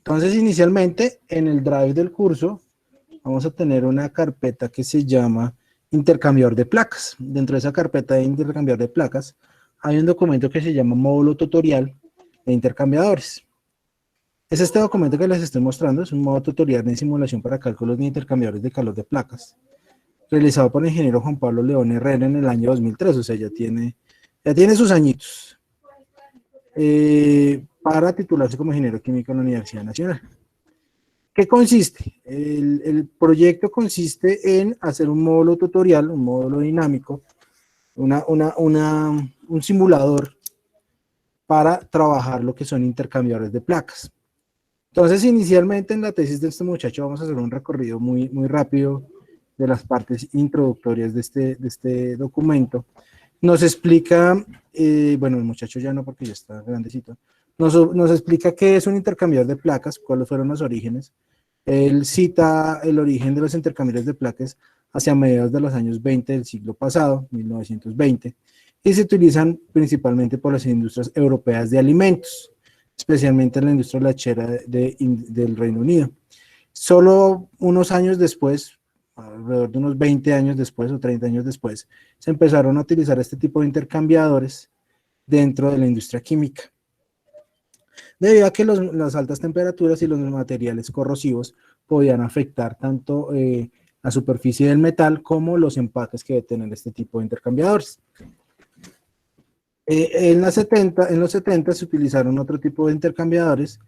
Entonces, inicialmente, en el drive del curso, vamos a tener una carpeta que se llama intercambiador de placas. Dentro de esa carpeta de intercambiador de placas, hay un documento que se llama módulo tutorial de intercambiadores. Es este documento que les estoy mostrando, es un módulo tutorial de simulación para cálculos de intercambiadores de calor de placas, realizado por el ingeniero Juan Pablo León Herrera en el año 2003, o sea, ya tiene sus añitos, para titularse como ingeniero químico en la Universidad Nacional. ¿Qué consiste? El proyecto consiste en hacer un módulo tutorial, un módulo dinámico, un simulador para trabajar lo que son intercambiadores de placas. Entonces, inicialmente en la tesis de este muchacho vamos a hacer un recorrido muy rápido de las partes introductorias de este documento. Nos explica, bueno, el muchacho ya no porque ya está grandecito, nos explica qué es un intercambiador de placas, cuáles fueron los orígenes. Él cita el origen de los intercambiadores de placas hacia mediados de los años 20 del siglo pasado, 1920, y se utilizan principalmente por las industrias europeas de alimentos, especialmente en la industria lechera del Reino Unido. Solo unos años después, alrededor de unos 20 años después o 30 años después, se empezaron a utilizar este tipo de intercambiadores dentro de la industria química, debido a que las altas temperaturas y los materiales corrosivos podían afectar tanto la superficie del metal como los empaques que debe tener este tipo de intercambiadores. En los 70 se utilizaron otro tipo de intercambiadores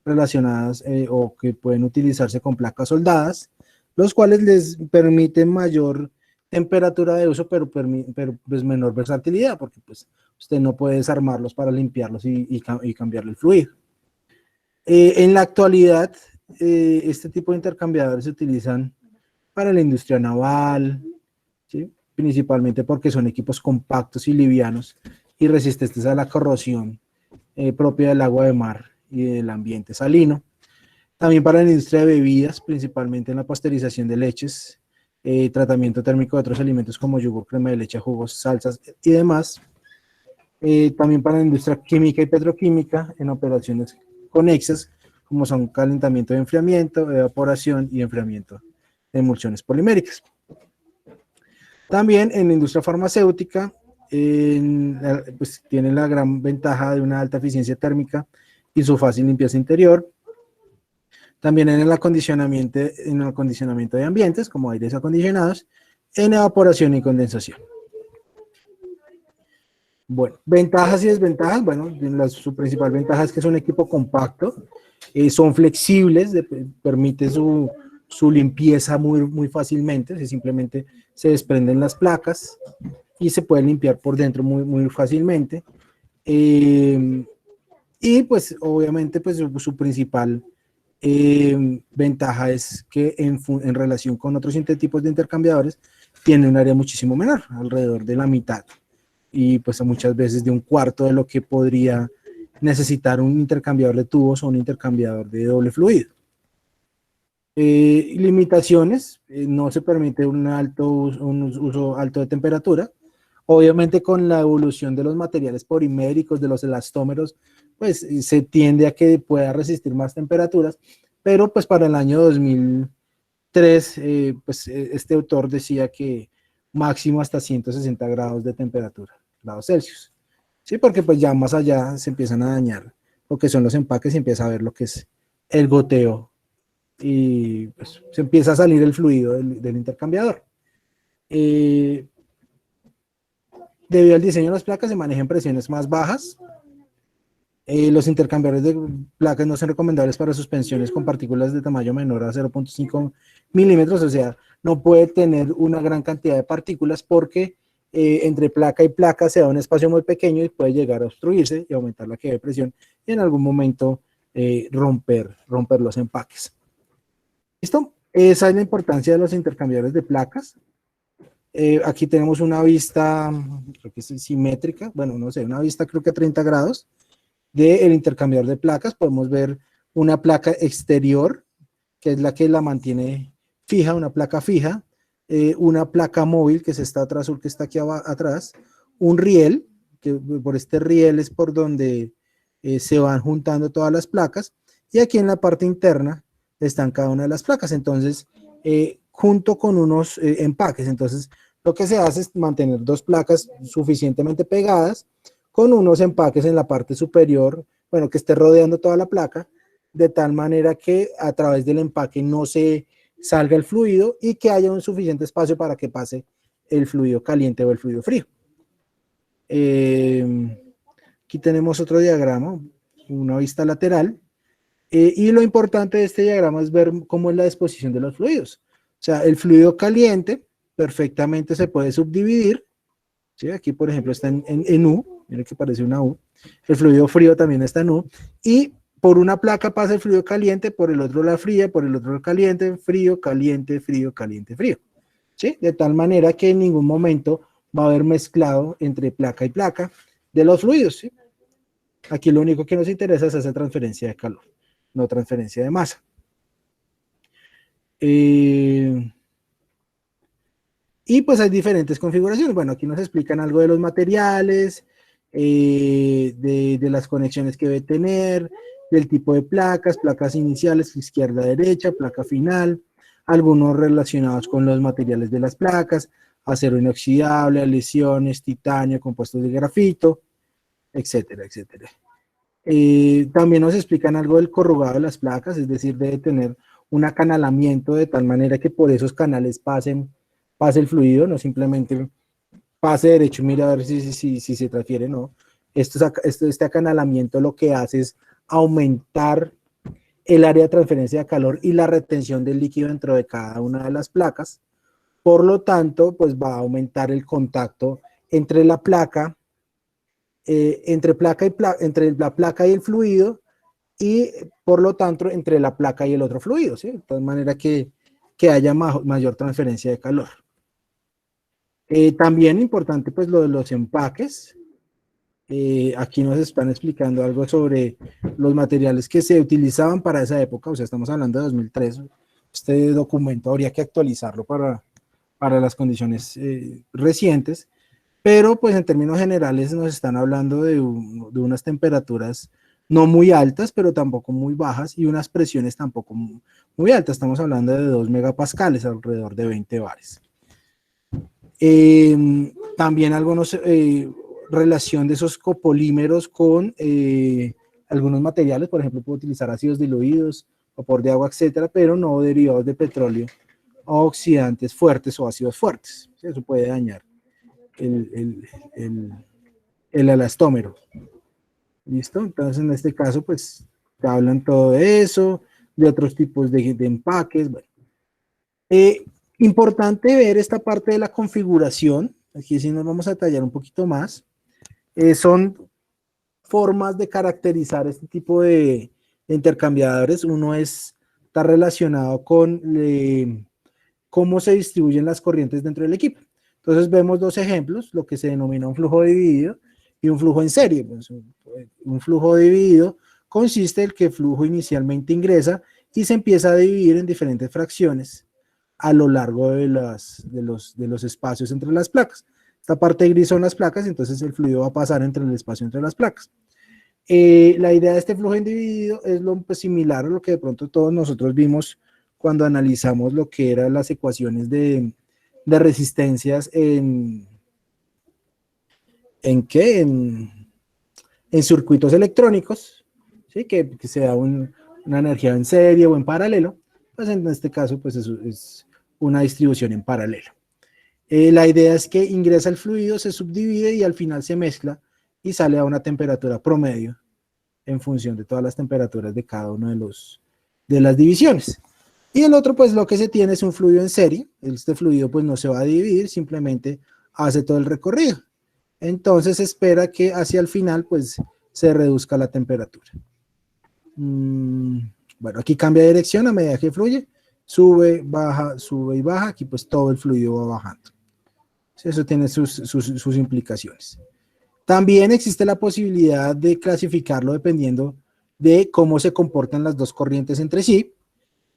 relacionadas o que pueden utilizarse con placas soldadas, los cuales les permiten mayor temperatura de uso, pero pues menor versatilidad, porque pues usted no puede desarmarlos para limpiarlos y cambiarle el fluido. En la actualidad, este tipo de intercambiadores se utilizan para la industria naval, ¿sí? Principalmente porque son equipos compactos y livianos y resistentes a la corrosión propia del agua de mar y del ambiente salino. También para la industria de bebidas, principalmente en la pasteurización de leches, tratamiento térmico de otros alimentos como yogur, crema de leche, jugos, salsas y demás. También para la industria química y petroquímica en operaciones conexas, como son calentamiento de enfriamiento, evaporación y enfriamiento de emulsiones poliméricas. También en la industria farmacéutica, pues tiene la gran ventaja de una alta eficiencia térmica y su fácil limpieza interior. También en el acondicionamiento de ambientes, como aires acondicionados, en evaporación y condensación. Bueno, ventajas y desventajas. Bueno, su principal ventaja es que es un equipo compacto, son flexibles, permite su limpieza muy fácilmente, simplemente se desprenden las placas y se puede limpiar por dentro muy fácilmente. Y pues obviamente pues su principal ventaja es que en relación con otros tipos de intercambiadores tiene un área muchísimo menor, alrededor de la mitad, y pues muchas veces de un cuarto de lo que podría necesitar un intercambiador de tubos o un intercambiador de doble fluido. Limitaciones, no se permite un uso alto de temperatura. Obviamente con la evolución de los materiales poliméricos, de los elastómeros, pues se tiende a que pueda resistir más temperaturas, pero pues para el año 2003, pues este autor decía que máximo hasta 160 grados de temperatura, grados Celsius. Sí, porque pues ya más allá se empiezan a dañar lo que son los empaques y empieza a ver lo que es el goteo y pues se empieza a salir el fluido del intercambiador. Debido al diseño de las placas se manejan presiones más bajas. Los intercambiadores de placas no son recomendables para suspensiones con partículas de tamaño menor a 0.5 milímetros, o sea, no puede tener una gran cantidad de partículas porque entre placa y placa se da un espacio muy pequeño y puede llegar a obstruirse y aumentar la caída de presión y en algún momento romper los empaques. ¿Listo? Esa es la importancia de los intercambiadores de placas. Aquí tenemos una vista, creo que es simétrica, bueno, no sé, una vista creo que a 30 grados del intercambiador de placas. Podemos ver una placa exterior, que es la que la mantiene fija, una placa fija, una placa móvil, que es esta otra azul que está aquí atrás, un riel, que por este riel es por donde se van juntando todas las placas, y aquí en la parte interna están cada una de las placas. Entonces, junto con unos empaques, entonces lo que se hace es mantener dos placas suficientemente pegadas con unos empaques en la parte superior, bueno, que esté rodeando toda la placa, de tal manera que a través del empaque no se salga el fluido y que haya un suficiente espacio para que pase el fluido caliente o el fluido frío. Aquí tenemos otro diagrama, una vista lateral, y lo importante de este diagrama es ver cómo es la disposición de los fluidos. O sea, el fluido caliente perfectamente se puede subdividir, ¿sí? Aquí, por ejemplo, está en U, miren que parece una U. El fluido frío también está en U, y por una placa pasa el fluido caliente, por el otro la fría, por el otro el caliente, frío, caliente, frío, caliente, frío. ¿Sí? De tal manera que en ningún momento va a haber mezclado entre placa y placa de los fluidos, ¿sí? Aquí lo único que nos interesa es hacer transferencia de calor, no transferencia de masa. Y pues hay diferentes configuraciones. Bueno, aquí nos explican algo de los materiales, de las conexiones que debe tener, del tipo de placas, placas iniciales, izquierda, derecha, placa final, algunos relacionados con los materiales de las placas, acero inoxidable, aleaciones, titanio, compuestos de grafito, etcétera, etcétera. También nos explican algo del corrugado de las placas, es decir, debe tener un acanalamiento de tal manera que por esos canales pase el fluido, no simplemente pase derecho, mira a ver si se transfiere, no. Este acanalamiento lo que hace es aumentar el área de transferencia de calor y la retención del líquido dentro de cada una de las placas. Por lo tanto, pues va a aumentar el contacto entre la placa, entre la placa y el fluido, y por lo tanto entre la placa y el otro fluido, ¿sí? De tal manera que haya mayor transferencia de calor. También importante pues lo de los empaques. Aquí nos están explicando algo sobre los materiales que se utilizaban para esa época, o sea, estamos hablando de 2003. Este documento habría que actualizarlo para las condiciones recientes, pero pues en términos generales nos están hablando de unas temperaturas no muy altas, pero tampoco muy bajas, y unas presiones tampoco muy altas. Estamos hablando de 2 megapascales, alrededor de 20 bares. También algunos relación de esos copolímeros con algunos materiales, por ejemplo, puedo utilizar ácidos diluidos, vapor de agua, etcétera, pero no derivados de petróleo, oxidantes fuertes o ácidos fuertes. Eso puede dañar el elastómero. ¿Listo? Entonces, en este caso, pues, te hablan todo de eso, de otros tipos de empaques. Bueno. Importante ver esta parte de la configuración. Aquí sí nos vamos a detallar un poquito más. Son formas de caracterizar este tipo de intercambiadores. Uno está relacionado con cómo se distribuyen las corrientes dentro del equipo. Entonces vemos dos ejemplos, lo que se denomina un flujo dividido y un flujo en serie. Pues, un flujo dividido consiste en que el flujo inicialmente ingresa y se empieza a dividir en diferentes fracciones a lo largo de los espacios entre las placas. Esta parte gris son las placas, entonces el fluido va a pasar entre el espacio entre las placas. La idea de este flujo individido es pues, similar a lo que de pronto todos nosotros vimos cuando analizamos lo que eran las ecuaciones de resistencias en circuitos electrónicos, ¿sí? que se da una energía en serie o en paralelo. Pues en este caso pues es una distribución en paralelo. La idea es que ingresa el fluido, se subdivide y al final se mezcla y sale a una temperatura promedio en función de todas las temperaturas de cada uno de las divisiones. Y el otro, pues lo que se tiene es un fluido en serie. Este fluido pues no se va a dividir, simplemente hace todo el recorrido. Entonces se espera que hacia el final pues se reduzca la temperatura. Bueno, aquí cambia de dirección a medida que fluye. Sube y baja. Aquí pues todo el fluido va bajando. Eso tiene sus implicaciones. También existe la posibilidad de clasificarlo dependiendo de cómo se comportan las dos corrientes entre sí.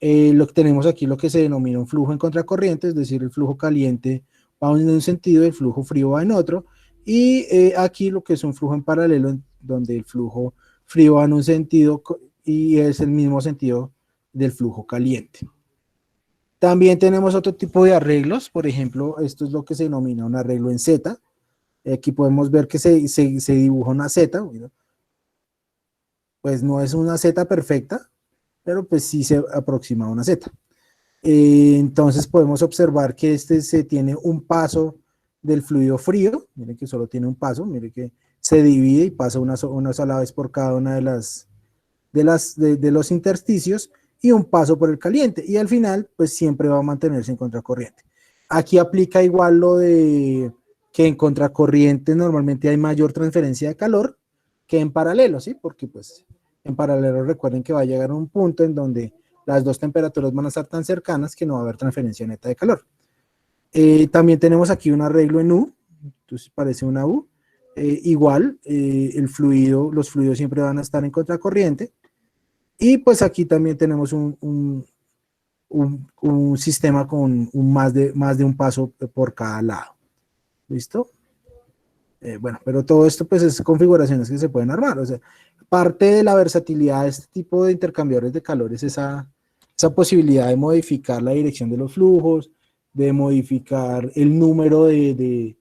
Lo que tenemos aquí lo que se denomina un flujo en contracorriente, es decir, el flujo caliente va en un sentido y el flujo frío va en otro. Y aquí lo que es un flujo en paralelo, donde el flujo frío va en un sentido y es el mismo sentido del flujo caliente. También tenemos otro tipo de arreglos, por ejemplo, esto es lo que se denomina un arreglo en Z. Aquí podemos ver que se dibuja una Z, pues no es una Z perfecta, pero pues sí se aproxima a una Z. Entonces podemos observar que se tiene un paso del fluido frío, miren que solo tiene un paso, miren que se divide y pasa una sola vez por cada una de los intersticios y un paso por el caliente, y al final pues siempre va a mantenerse en contracorriente. Aquí aplica igual lo de que en contracorriente normalmente hay mayor transferencia de calor que en paralelo, ¿sí? Porque pues en paralelo recuerden que va a llegar a un punto en donde las dos temperaturas van a estar tan cercanas que no va a haber transferencia neta de calor. También tenemos aquí un arreglo en U, entonces parece una U. Igual, los fluidos siempre van a estar en contracorriente. Y pues aquí también tenemos un sistema con más de un paso por cada lado. ¿Listo? Bueno, pero todo esto pues es configuraciones que se pueden armar. O sea, parte de la versatilidad de este tipo de intercambiadores de calor es esa posibilidad de modificar la dirección de los flujos, de modificar el número de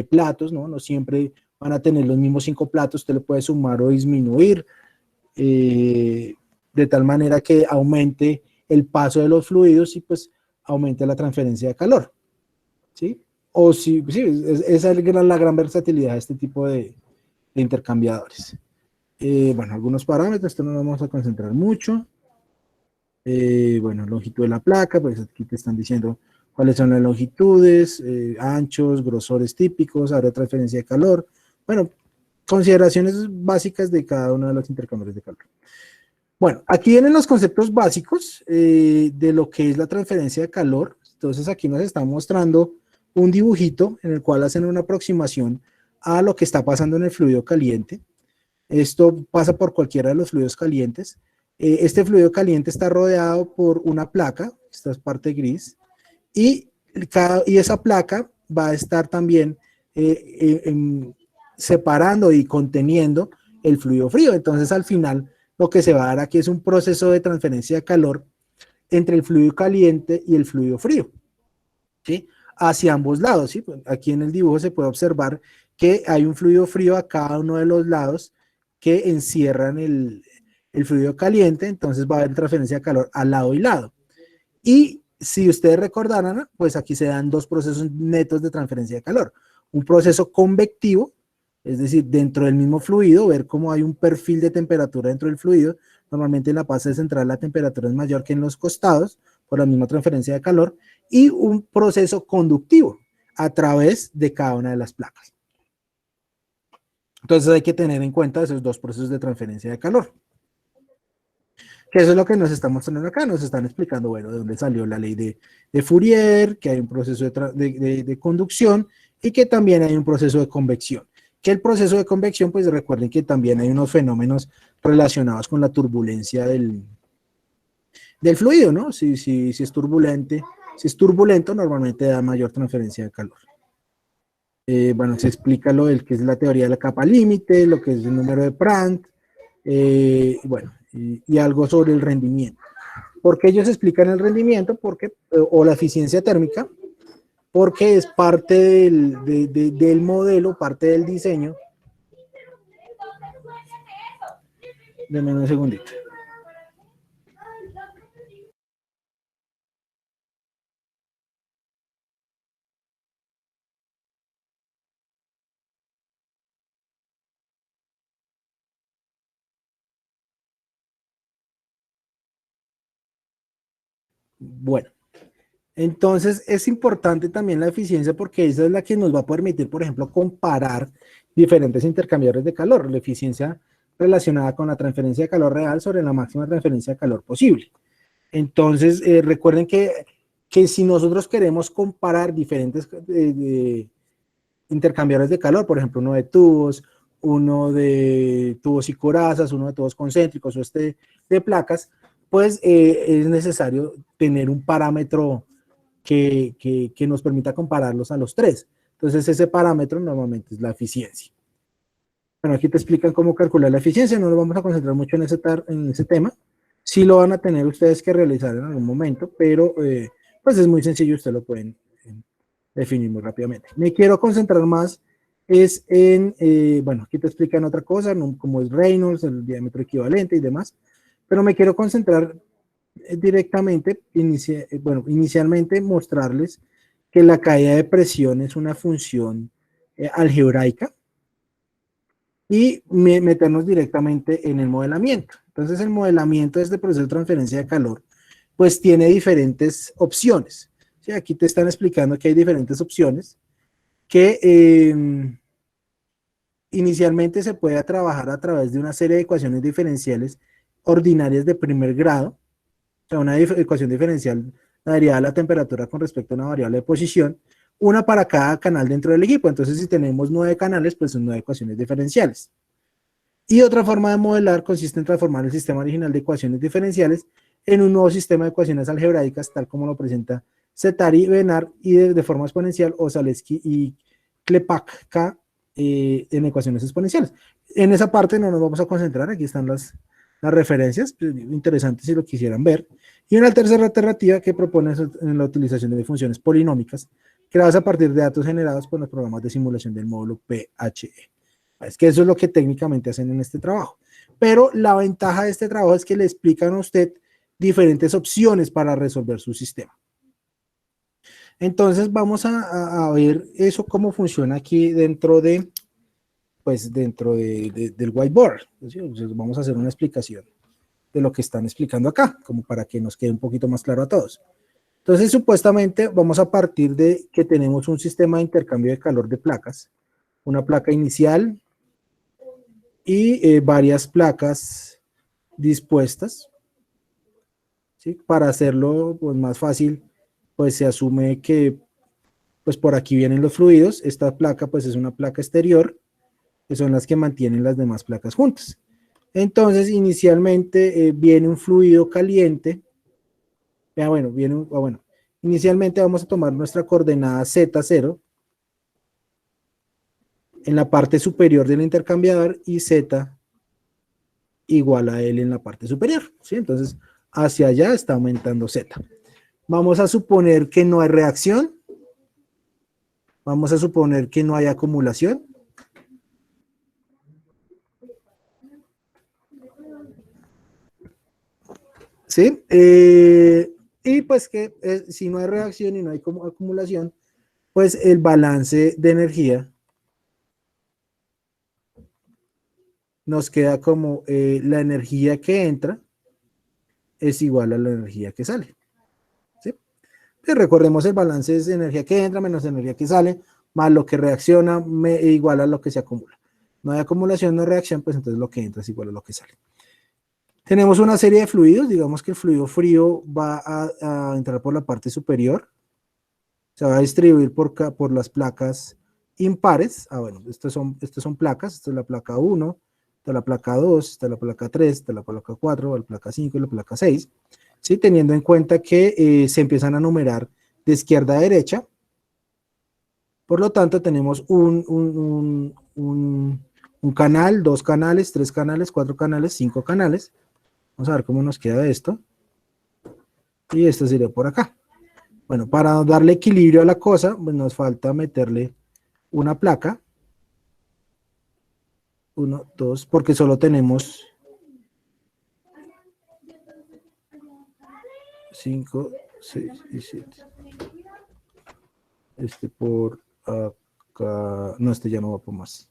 platos, ¿no? No siempre van a tener los mismos 5 platos, usted le puede sumar o disminuir, de tal manera que aumente el paso de los fluidos y pues aumente la transferencia de calor, ¿sí? O sí, esa es la gran versatilidad de este tipo de intercambiadores. Bueno, algunos parámetros, esto no nos vamos a concentrar mucho. Bueno, longitud de la placa, pues aquí te están diciendo cuáles son las longitudes, anchos, grosores típicos, área de transferencia de calor. Bueno, consideraciones básicas de cada uno de los intercambiadores de calor. Bueno, aquí vienen los conceptos básicos de lo que es la transferencia de calor. Entonces aquí nos está mostrando un dibujito en el cual hacen una aproximación a lo que está pasando en el fluido caliente. Esto pasa por cualquiera de los fluidos calientes. Este fluido caliente está rodeado por una placa, esta es parte gris, y esa placa va a estar también separando y conteniendo el fluido frío. Entonces al final lo que se va a dar aquí es un proceso de transferencia de calor entre el fluido caliente y el fluido frío, ¿sí? Hacia ambos lados, ¿sí? Aquí en el dibujo se puede observar que hay un fluido frío a cada uno de los lados que encierran el fluido caliente, entonces va a haber transferencia de calor al lado y lado. Y si ustedes recordaran, pues aquí se dan dos procesos netos de transferencia de calor. Un proceso convectivo, es decir, dentro del mismo fluido, ver cómo hay un perfil de temperatura dentro del fluido. Normalmente en la fase central la temperatura es mayor que en los costados, por la misma transferencia de calor, y un proceso conductivo a través de cada una de las placas. Entonces hay que tener en cuenta esos dos procesos de transferencia de calor. Que eso es lo que nos están mostrando acá, nos están explicando, bueno, de dónde salió la ley de Fourier, que hay un proceso de conducción y que también hay un proceso de convección. Que el proceso de convección, pues recuerden que también hay unos fenómenos relacionados con la turbulencia del fluido, ¿no? Si es turbulento, normalmente da mayor transferencia de calor. Bueno, se explica lo del que es la teoría de la capa límite, lo que es el número de Prandtl, bueno, y algo sobre el rendimiento. ¿Por qué ellos explican el rendimiento? O la eficiencia térmica, porque es parte del modelo, parte del diseño. Denme un segundito. Bueno, entonces es importante también la eficiencia porque esa es la que nos va a permitir, por ejemplo, comparar diferentes intercambiadores de calor, la eficiencia relacionada con la transferencia de calor real sobre la máxima transferencia de calor posible. Entonces, recuerden que si nosotros queremos comparar diferentes intercambiadores de calor, por ejemplo, uno de tubos y corazas, uno de tubos concéntricos o de placas, pues es necesario tener un parámetro que nos permita compararlos a los tres. Entonces ese parámetro normalmente es la eficiencia. Bueno, aquí te explican cómo calcular la eficiencia, no nos vamos a concentrar mucho en ese tema. Sí lo van a tener ustedes que realizar en algún momento, pero pues es muy sencillo, ustedes lo pueden definir muy rápidamente. Me quiero concentrar más es en, bueno, aquí te explican otra cosa, ¿no? Como es Reynolds, el diámetro equivalente y demás, pero me quiero concentrar directamente, bueno, inicialmente mostrarles que la caída de presión es una función algebraica y meternos directamente en el modelamiento. Entonces el modelamiento de este proceso de transferencia de calor pues tiene diferentes opciones. ¿Sí? Aquí te están explicando que hay diferentes opciones que inicialmente se puede trabajar a través de una serie de ecuaciones diferenciales ordinarias de primer grado, o sea, una ecuación diferencial la derivada de la temperatura con respecto a una variable de posición, una para cada canal dentro del equipo. Entonces, si tenemos 9 canales, pues son 9 ecuaciones diferenciales. Y otra forma de modelar consiste en transformar el sistema original de ecuaciones diferenciales en un nuevo sistema de ecuaciones algebraicas, tal como lo presenta Cetari, Benard, y de forma exponencial, o Zaleski y Klepakka en ecuaciones exponenciales. En esa parte no nos vamos a concentrar, aquí están las referencias, pues, interesantes si lo quisieran ver. Y una tercera alternativa que propone en la utilización de funciones polinómicas creadas a partir de datos generados por los programas de simulación del módulo PHE. Es que eso es lo que técnicamente hacen en este trabajo. Pero la ventaja de este trabajo es que le explican a usted diferentes opciones para resolver su sistema. Entonces vamos a ver eso cómo funciona aquí dentro de, pues dentro del whiteboard. Entonces vamos a hacer una explicación de lo que están explicando acá, como para que nos quede un poquito más claro a todos. Entonces supuestamente vamos a partir de que tenemos un sistema de intercambio de calor de placas, una placa inicial y varias placas dispuestas, ¿sí? Para hacerlo pues, más fácil, pues se asume que pues por aquí vienen los fluidos. Esta placa pues es una placa exterior, que son las que mantienen las demás placas juntas. Entonces inicialmente viene un fluido caliente. Bueno, inicialmente vamos a tomar nuestra coordenada Z0 en la parte superior del intercambiador y Z igual a L en la parte superior, ¿sí? Entonces hacia allá está aumentando Z. Vamos a suponer que no hay reacción. Vamos a suponer que no hay acumulación. ¿Sí? Y pues que si no hay reacción y no hay acumulación, pues el balance de energía nos queda como la energía que entra es igual a la energía que sale. ¿Sí? Y recordemos, el balance es energía que entra menos energía que sale, más lo que reacciona igual a lo que se acumula. No hay acumulación, no hay reacción, pues entonces lo que entra es igual a lo que sale. Tenemos una serie de fluidos, digamos que el fluido frío va a entrar por la parte superior, se va a distribuir por las placas impares. Bueno, estas son placas, esta es la placa 1, esta es la placa 2, esta es la placa 3, esta es la placa 4, la placa 5 y la placa 6, ¿sí? Teniendo en cuenta que se empiezan a numerar de izquierda a derecha. Por lo tanto, tenemos un canal, 2 canales, 3 canales, 4 canales, 5 canales. Vamos a ver cómo nos queda esto. Y esto sería por acá. Bueno, para darle equilibrio a la cosa, pues nos falta meterle una placa. 1, 2, porque solo tenemos 5, 6 y 7. Este por acá. No, este ya no va por más.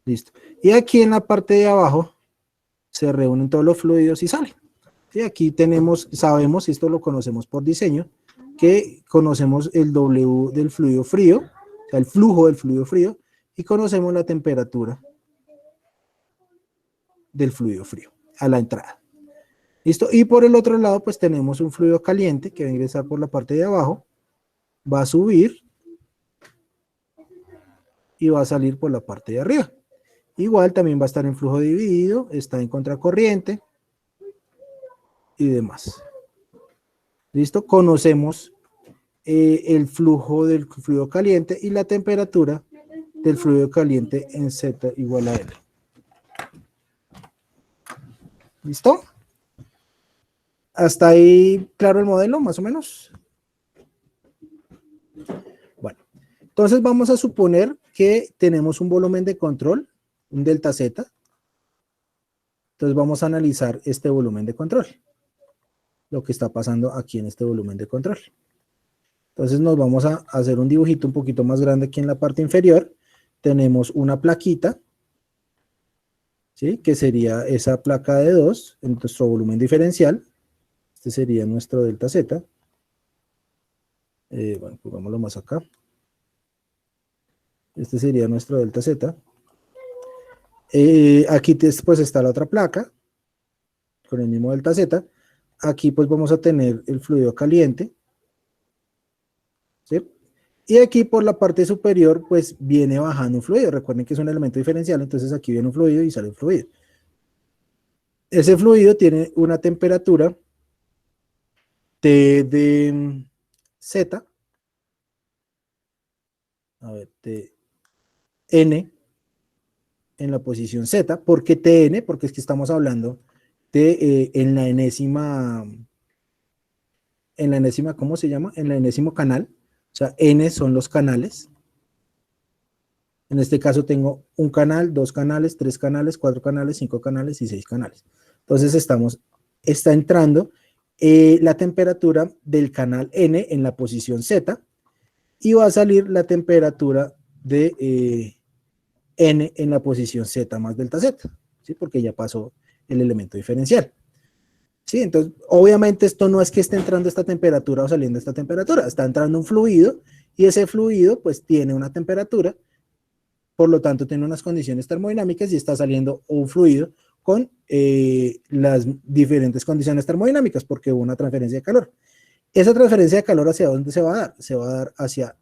Listo. Y aquí en la parte de abajo se reúnen todos los fluidos y sale. ¿Sí? Aquí tenemos, sabemos, y esto lo conocemos por diseño, que conocemos el W del fluido frío, o sea, el flujo del fluido frío, y conocemos la temperatura del fluido frío a la entrada. ¿Listo? Y por el otro lado, pues tenemos un fluido caliente que va a ingresar por la parte de abajo, va a subir y va a salir por la parte de arriba. Igual también va a estar en flujo dividido, está en contracorriente y demás. ¿Listo? Conocemos el flujo del fluido caliente y la temperatura del fluido caliente en Z igual a L. ¿Listo? ¿Hasta ahí claro el modelo, más o menos? Bueno, entonces vamos a suponer que tenemos un volumen de control, un delta Z. Entonces vamos a analizar este volumen de control, lo que está pasando aquí en este volumen de control. Entonces nos vamos a hacer un dibujito un poquito más grande aquí en la parte inferior. Tenemos una plaquita, ¿sí? Que sería esa placa de 2 en nuestro volumen diferencial. Este sería nuestro delta Z. Bueno, pongámoslo más acá. Este sería nuestro delta Z. Aquí pues está la otra placa con el mismo delta Z. Aquí pues vamos a tener el fluido caliente, ¿sí? Y aquí por la parte superior pues viene bajando un fluido. Recuerden que es un elemento diferencial, entonces aquí viene un fluido y sale un fluido. Ese fluido tiene una temperatura T de Z, a ver, Tn en la posición Z. ¿Por qué Tn? Porque es que estamos hablando de en la enésima, ¿cómo se llama? En la enésimo canal. O sea, N son los canales. En este caso tengo un canal, 2 canales, 3 canales, 4 canales, 5 canales y 6 canales. Entonces está entrando la temperatura del canal N en la posición Z y va a salir la temperatura de N en la posición Z más delta Z, ¿sí? Porque ya pasó el elemento diferencial. ¿Sí? Entonces, obviamente esto no es que esté entrando esta temperatura o saliendo esta temperatura, está entrando un fluido y ese fluido pues tiene una temperatura, por lo tanto tiene unas condiciones termodinámicas y está saliendo un fluido con las diferentes condiciones termodinámicas porque hubo una transferencia de calor. Esa transferencia de calor, ¿hacia dónde se va a dar? Se va a dar hacia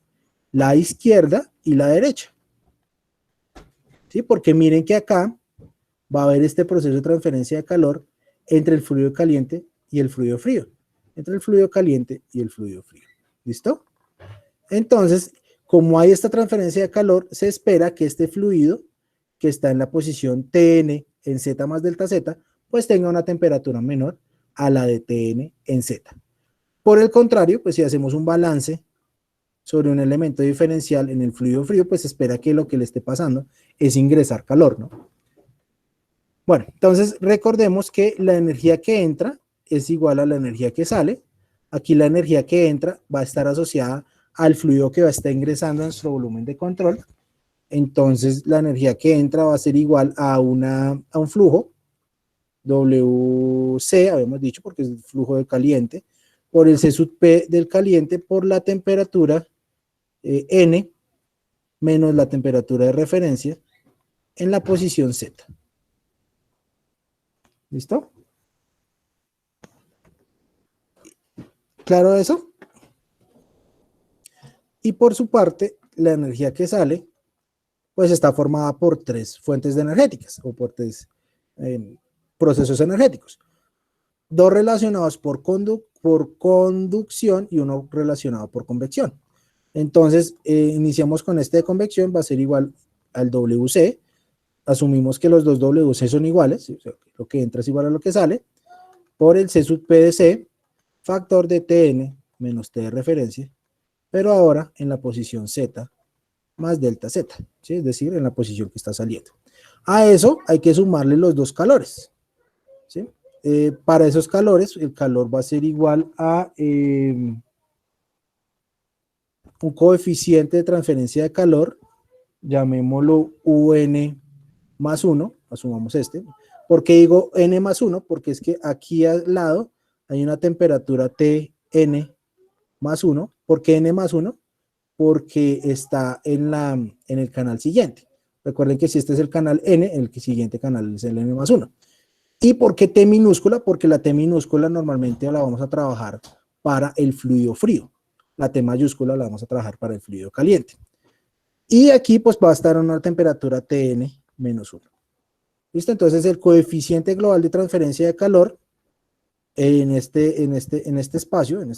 la izquierda y la derecha. ¿Sí? Porque miren que acá va a haber este proceso de transferencia de calor entre el fluido caliente y el fluido frío. Entre el fluido caliente y el fluido frío. ¿Listo? Entonces, como hay esta transferencia de calor, se espera que este fluido, que está en la posición Tn en Z más delta Z, pues tenga una temperatura menor a la de Tn en Z. Por el contrario, pues si hacemos un balance sobre un elemento diferencial en el fluido frío, pues se espera que lo que le esté pasando es ingresar calor, ¿no? Bueno, entonces recordemos que la energía que entra es igual a la energía que sale. Aquí la energía que entra va a estar asociada al fluido que va a estar ingresando a nuestro volumen de control. Entonces la energía que entra va a ser igual a un flujo, WC, habíamos dicho, porque es el flujo de caliente, por el C sub P del caliente por la temperatura N menos la temperatura de referencia en la posición Z. ¿Listo? ¿Claro eso? Y por su parte, la energía que sale, pues está formada por 3 fuentes energéticas o por 3 procesos energéticos. 2 relacionados por conducción y uno relacionado por convección. Entonces, iniciamos con este de convección, va a ser igual al WC. Asumimos que los dos WC son iguales, o sea, lo que entra es igual a lo que sale, por el C sub P de C, factor de Tn menos T de referencia, pero ahora en la posición Z más delta Z, ¿sí? Es decir, en la posición que está saliendo. A eso hay que sumarle los dos calores, ¿sí? Para esos calores, el calor va a ser igual a un coeficiente de transferencia de calor, llamémoslo UN más 1, asumamos este. ¿Por qué digo N más 1? Porque es que aquí al lado hay una temperatura Tn más 1. ¿Por qué N más 1? Porque está en el canal siguiente. Recuerden que si este es el canal N, el siguiente canal es el N más 1. ¿Y por qué T minúscula? Porque la T minúscula normalmente la vamos a trabajar para el fluido frío. La T mayúscula la vamos a trabajar para el fluido caliente. Y aquí pues va a estar a una temperatura Tn menos 1. ¿Listo? Entonces el coeficiente global de transferencia de calor en este espacio, en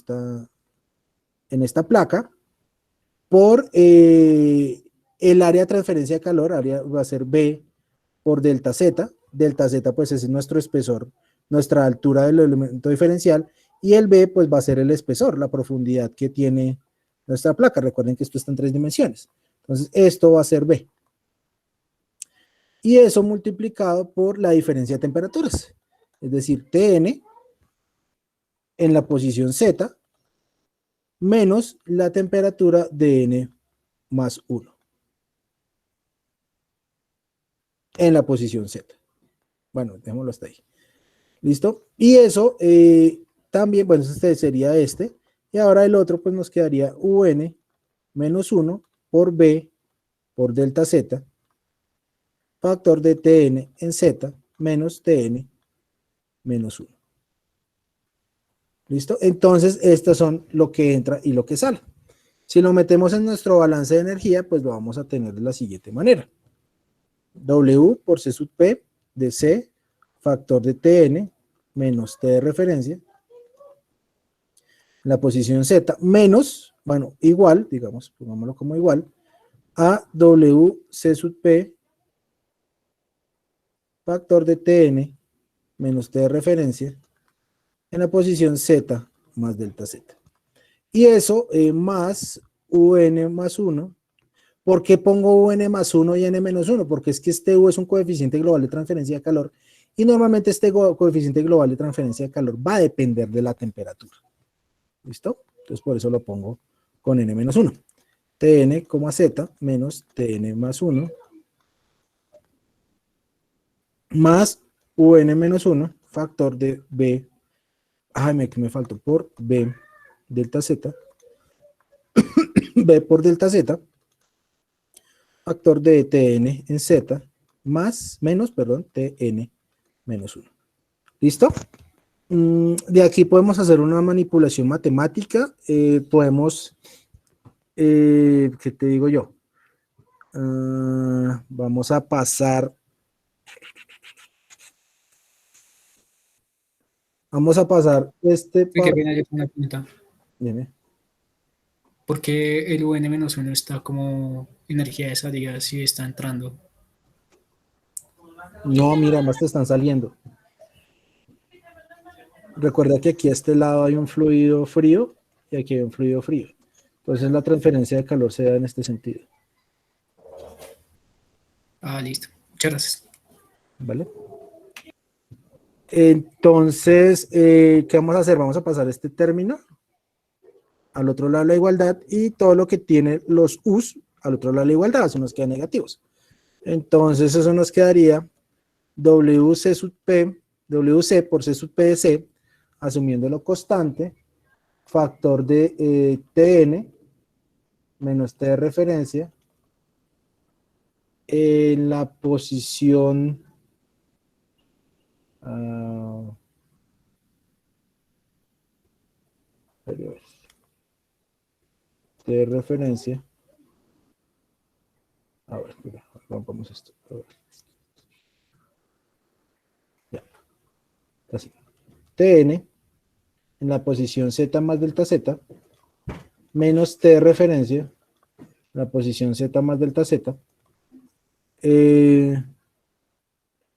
esta placa, por el área de transferencia de calor, área va a ser B por delta Z. Delta Z pues es nuestro espesor nuestra altura del elemento diferencial, y el B pues va a ser el espesor, la profundidad que tiene nuestra placa. Recuerden que esto está en 3 dimensiones. Entonces esto va a ser B. Y eso multiplicado por la diferencia de temperaturas. Es decir, Tn en la posición Z menos la temperatura de N más 1 en la posición Z. Bueno, dejémoslo hasta ahí. ¿Listo? Y eso también, bueno, este sería este. Y ahora el otro, pues nos quedaría UN menos 1 por B por delta Z, factor de Tn en Z menos Tn menos 1. ¿Listo? Entonces, estos son lo que entra y lo que sale. Si lo metemos en nuestro balance de energía, pues lo vamos a tener de la siguiente manera. W por C sub P de C, factor de Tn menos T de referencia, la posición Z, menos, bueno, igual, digamos, pongámoslo como igual, a W C sub P, factor de Tn menos T de referencia, en la posición Z más delta Z. Y eso más UN más 1. ¿Por qué pongo UN más 1 y N menos 1? Porque es que este U es un coeficiente global de transferencia de calor y normalmente este coeficiente global de transferencia de calor va a depender de la temperatura. ¿Listo? Entonces por eso lo pongo con N menos 1. Tn, Z menos Tn más 1 más UN menos 1, factor de B, que me faltó, por B delta Z, B por delta Z, factor de Tn en Z, Tn menos 1. ¿Listo? De aquí podemos hacer una manipulación matemática. Podemos, ¿qué te digo yo? Vamos a pasar. Vamos a pasar este. Qué pena, yo tengo una pregunta. Dime. ¿Por qué el UN-1 está como energía de salida si está entrando? No, mira, más te están saliendo. Recuerda que aquí a este lado hay un fluido frío y aquí hay un fluido frío. Entonces la transferencia de calor se da en este sentido. Ah, listo. Muchas gracias. ¿Vale? Entonces, ¿qué vamos a hacer? Vamos a pasar este término al otro lado de la igualdad y todo lo que tiene los U's al otro lado de la igualdad, eso nos queda negativos. Entonces eso nos quedaría WC sub P, WC por C sub P de C, asumiéndolo constante, factor de Tn menos T de referencia en la posición de referencia. A ver, mira, rompamos esto. A ver. Ya, así. Tn en la posición Z más delta Z menos T de referencia en la posición Z más delta Z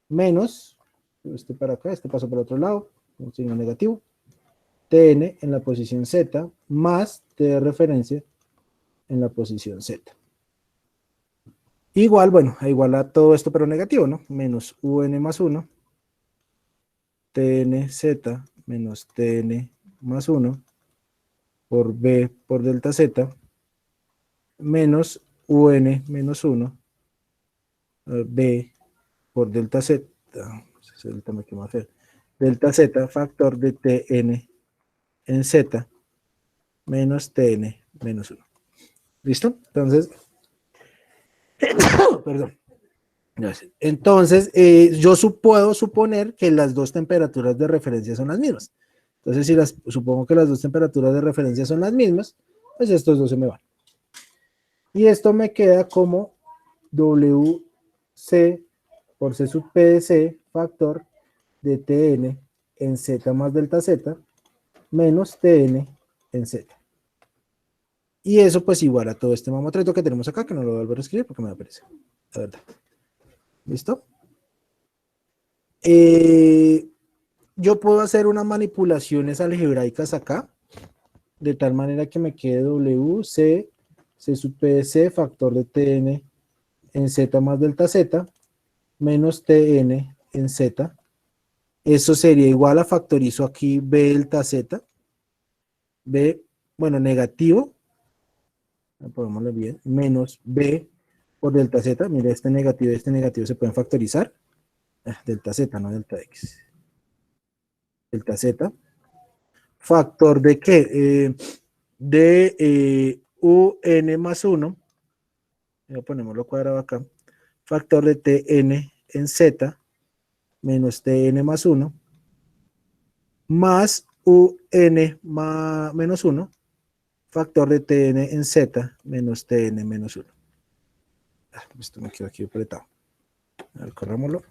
menos este para acá, este paso para otro lado, un signo negativo, Tn en la posición Z más T de referencia en la posición Z. Igual, bueno, igual a todo esto pero negativo, ¿no? Menos UN más 1, TNZ menos Tn más 1 por B por delta Z menos UN menos 1 B por delta Z, delta Z factor de Tn en Z menos Tn menos 1. ¿Listo? Entonces, perdón. Entonces, yo puedo suponer que las dos temperaturas de referencia son las mismas. Entonces, si supongo que las dos temperaturas de referencia son las mismas, pues estos dos se me van. Y esto me queda como WC por C sub P de C factor de Tn en Z más delta Z menos Tn en Z. Y eso pues igual a todo este mamotreto que tenemos acá, que no lo voy a volver a escribir porque me aparece. La verdad. ¿Listo? yo puedo hacer unas manipulaciones algebraicas acá, de tal manera que me quede W, C sub P de C, factor de Tn en Z más delta Z, menos Tn en Z. Eso sería igual a factorizo aquí B delta Z, B, bueno, negativo, pongámoslo bien, menos B por delta Z. Mire, este negativo y este negativo se pueden factorizar. Delta Z, no delta X. Delta Z. Factor de qué? De UN más 1. Ponémoslo cuadrado acá. Factor de Tn en Z menos Tn más 1 más UN más menos 1 factor de Tn en Z menos Tn menos 1. Esto me quedó aquí apretado. A ver, corrámoslo.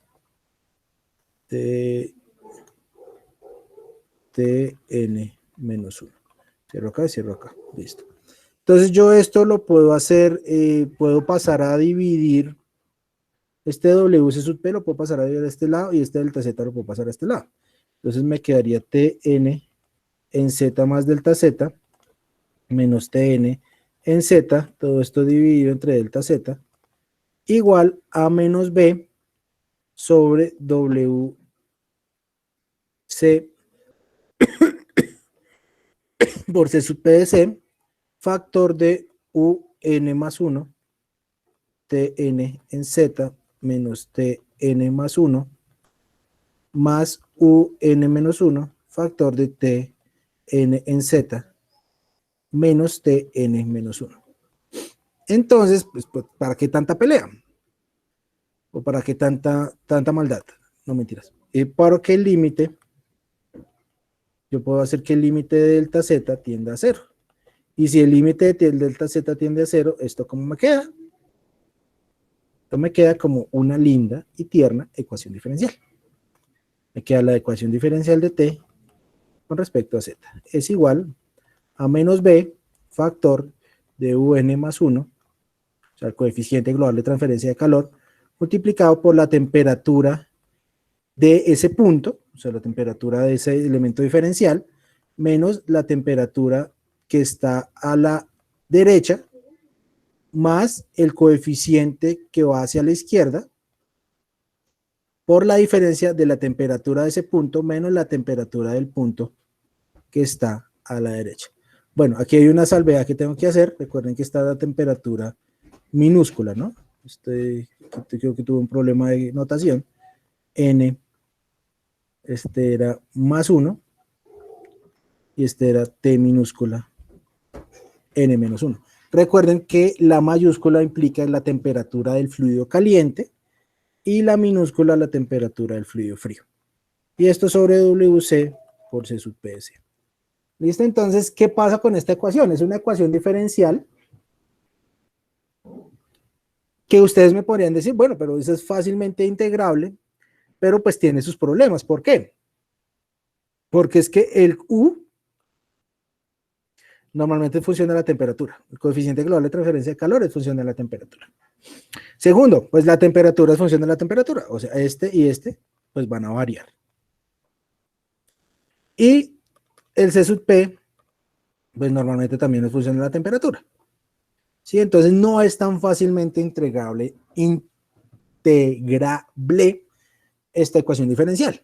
Tn menos 1. Cierro acá y cierro acá. Listo. Entonces yo esto lo puedo hacer, puedo pasar a dividir este WC sub P, lo puedo pasar a dividir a este lado y este delta Z lo puedo pasar a este lado. Entonces me quedaría Tn en Z más delta Z menos Tn en Z, todo esto dividido entre delta Z, igual a menos B sobre WC por C sub P de C, factor de UN más 1, Tn en Z menos Tn más 1, más UN menos 1, factor de Tn en Z, menos Tn menos 1. Entonces, pues, ¿para qué tanta pelea? ¿O para qué tanta maldad? No, mentiras. Para que el límite, yo puedo hacer que el límite de delta Z tienda a 0. Y si el límite del delta Z tiende a 0, ¿esto cómo me queda? Esto me queda como una linda y tierna ecuación diferencial. Me queda la ecuación diferencial de T con respecto a Z. Es igual a menos B, factor de UN más 1, o sea, el coeficiente global de transferencia de calor, multiplicado por la temperatura de ese punto, o sea, la temperatura de ese elemento diferencial, menos la temperatura que está a la derecha, más el coeficiente que va hacia la izquierda, por la diferencia de la temperatura de ese punto menos la temperatura del punto que está a la derecha. Bueno, aquí hay una salvedad que tengo que hacer. Recuerden que está la temperatura minúscula, ¿no? Creo que tuve un problema de notación. N, este era más 1, y este era T minúscula, N menos 1. Recuerden que la mayúscula implica la temperatura del fluido caliente y la minúscula la temperatura del fluido frío. Y esto sobre WC por C sub P de C. ¿Listo? Entonces, ¿qué pasa con esta ecuación? Es una ecuación diferencial que ustedes me podrían decir, bueno, pero eso es fácilmente integrable, pero pues tiene sus problemas. ¿Por qué? Porque es que el U normalmente funciona a la temperatura. El coeficiente global de transferencia de calor es función de la temperatura. Segundo, pues la temperatura es función de la temperatura. O sea, este y este pues van a variar. Y el C sub P pues normalmente también es función de la temperatura. ¿Sí? Entonces no es tan fácilmente integrable esta ecuación diferencial.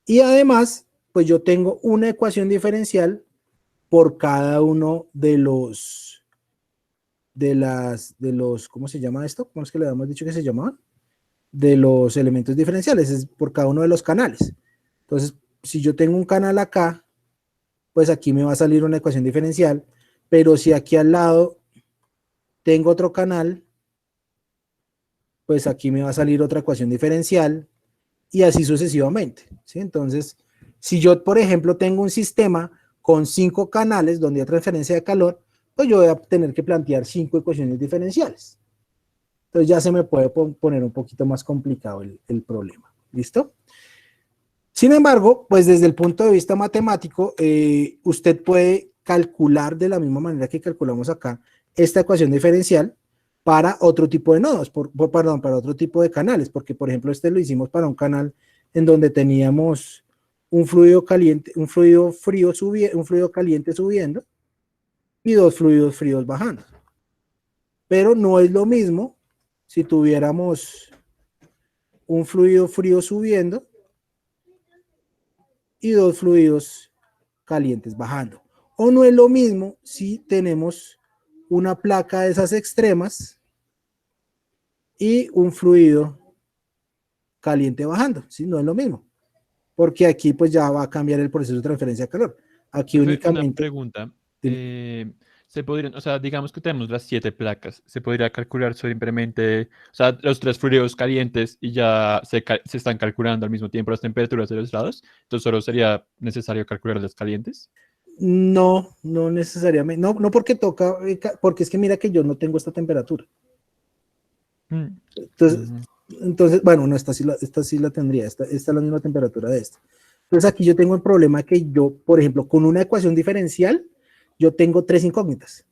Y además, pues yo tengo una ecuación diferencial por cada uno de los, ¿cómo se llama esto? ¿Cómo es que le habíamos dicho que se llamaban? De los elementos diferenciales, es por cada uno de los canales. Entonces, si yo tengo un canal acá, pues aquí me va a salir una ecuación diferencial, pero si aquí al lado tengo otro canal, pues aquí me va a salir otra ecuación diferencial, y así sucesivamente, ¿sí? Entonces, si yo, por ejemplo, tengo un sistema con 5 canales donde hay transferencia de calor, pues yo voy a tener que plantear 5 ecuaciones diferenciales. Entonces ya se me puede poner un poquito más complicado el problema. ¿Listo? Sin embargo, pues desde el punto de vista matemático, usted puede calcular de la misma manera que calculamos acá esta ecuación diferencial para otro tipo de nodos, para otro tipo de canales, porque por ejemplo este lo hicimos para un canal en donde teníamos un fluido caliente, un fluido frío un fluido caliente subiendo y dos fluidos fríos bajando. Pero no es lo mismo si tuviéramos un fluido frío subiendo y dos fluidos calientes bajando. O no es lo mismo si tenemos una placa de esas extremas y un fluido caliente bajando, ¿sí? No es lo mismo, porque aquí pues ya va a cambiar el proceso de transferencia de calor. Aquí Profe, una únicamente... pregunta. Se podrían, o sea, digamos que tenemos las 7 placas, se podría calcular simplemente, o sea, los 3 fluidos calientes y ya se están calculando al mismo tiempo las temperaturas de los lados, entonces solo sería necesario calcular las calientes. No, no necesariamente, no porque toca, porque es que mira que yo no tengo esta temperatura. Mm. Entonces, Ujú. entonces bueno, no, esta sí la tendría, esta es la misma temperatura de esta. Entonces aquí yo tengo el problema que yo, por ejemplo, con una ecuación diferencial, yo tengo 3 incógnitas.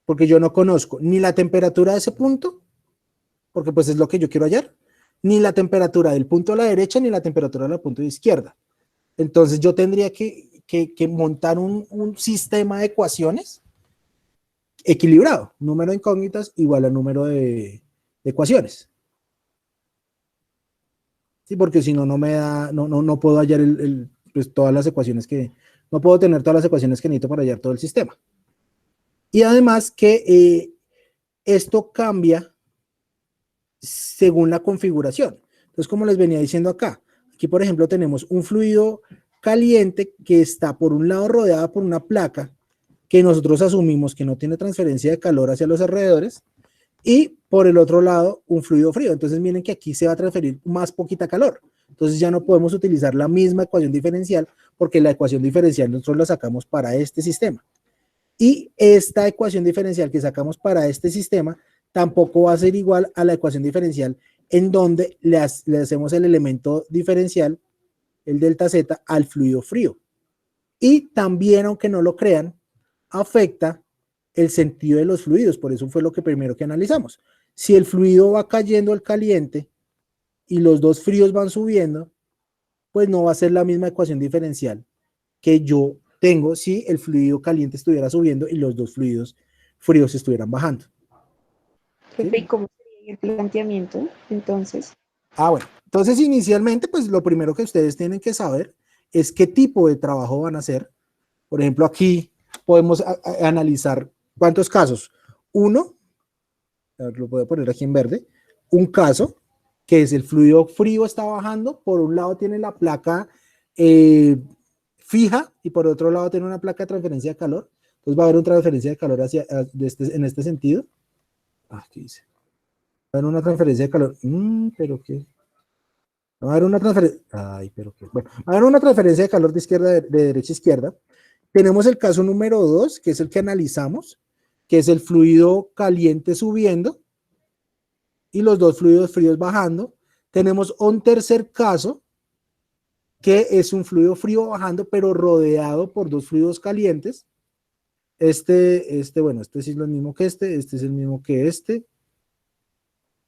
Porque yo no conozco ni la temperatura de ese punto, porque pues es lo que yo quiero hallar, ni la temperatura del punto a la derecha, ni la temperatura del punto de izquierda. Entonces yo tendría que montar un sistema de ecuaciones equilibrado, número de incógnitas igual a número de ecuaciones. Sí, porque si no, no me da, no puedo hallar pues, todas las ecuaciones no puedo tener todas las ecuaciones que necesito para hallar todo el sistema. Y además que esto cambia según la configuración. Entonces, como les venía diciendo acá, aquí por ejemplo tenemos un fluido caliente que está por un lado rodeado por una placa que nosotros asumimos que no tiene transferencia de calor hacia los alrededores, y por el otro lado un fluido frío. Entonces miren que aquí se va a transferir más poquita calor. Entonces ya no podemos utilizar la misma ecuación diferencial porque la ecuación diferencial nosotros la sacamos para este sistema. Y esta ecuación diferencial que sacamos para este sistema tampoco va a ser igual a la ecuación diferencial en donde le hacemos el elemento diferencial, el delta Z, al fluido frío. Y también, aunque no lo crean, afecta el sentido de los fluidos. Por eso fue lo que primero que analizamos. Si el fluido va cayendo al caliente y los dos fríos van subiendo, pues no va a ser la misma ecuación diferencial que yo tengo si el fluido caliente estuviera subiendo y los dos fluidos fríos estuvieran bajando. Profe, ¿y cómo sería el planteamiento entonces? Bueno, entonces inicialmente pues lo primero que ustedes tienen que saber es qué tipo de trabajo van a hacer. Por ejemplo, aquí podemos analizar cuántos casos. Uno, lo voy a poner aquí en verde, un caso que es el fluido frío está bajando, por un lado tiene la placa fija y por otro lado tiene una placa de transferencia de calor. Entonces va a haber una transferencia de calor en este sentido. Aquí dice. Va a haber una transferencia de calor. Pero qué. Va a haber una transferencia. Pero qué. Bueno, va a haber una transferencia de calor de izquierda, de derecha a izquierda. Tenemos el caso número 2, que es el que analizamos, que es el fluido caliente subiendo y los dos fluidos fríos bajando. Tenemos un tercer caso, que es un fluido frío bajando, pero rodeado por dos fluidos calientes. Bueno, este sí es lo mismo que este es el mismo que este.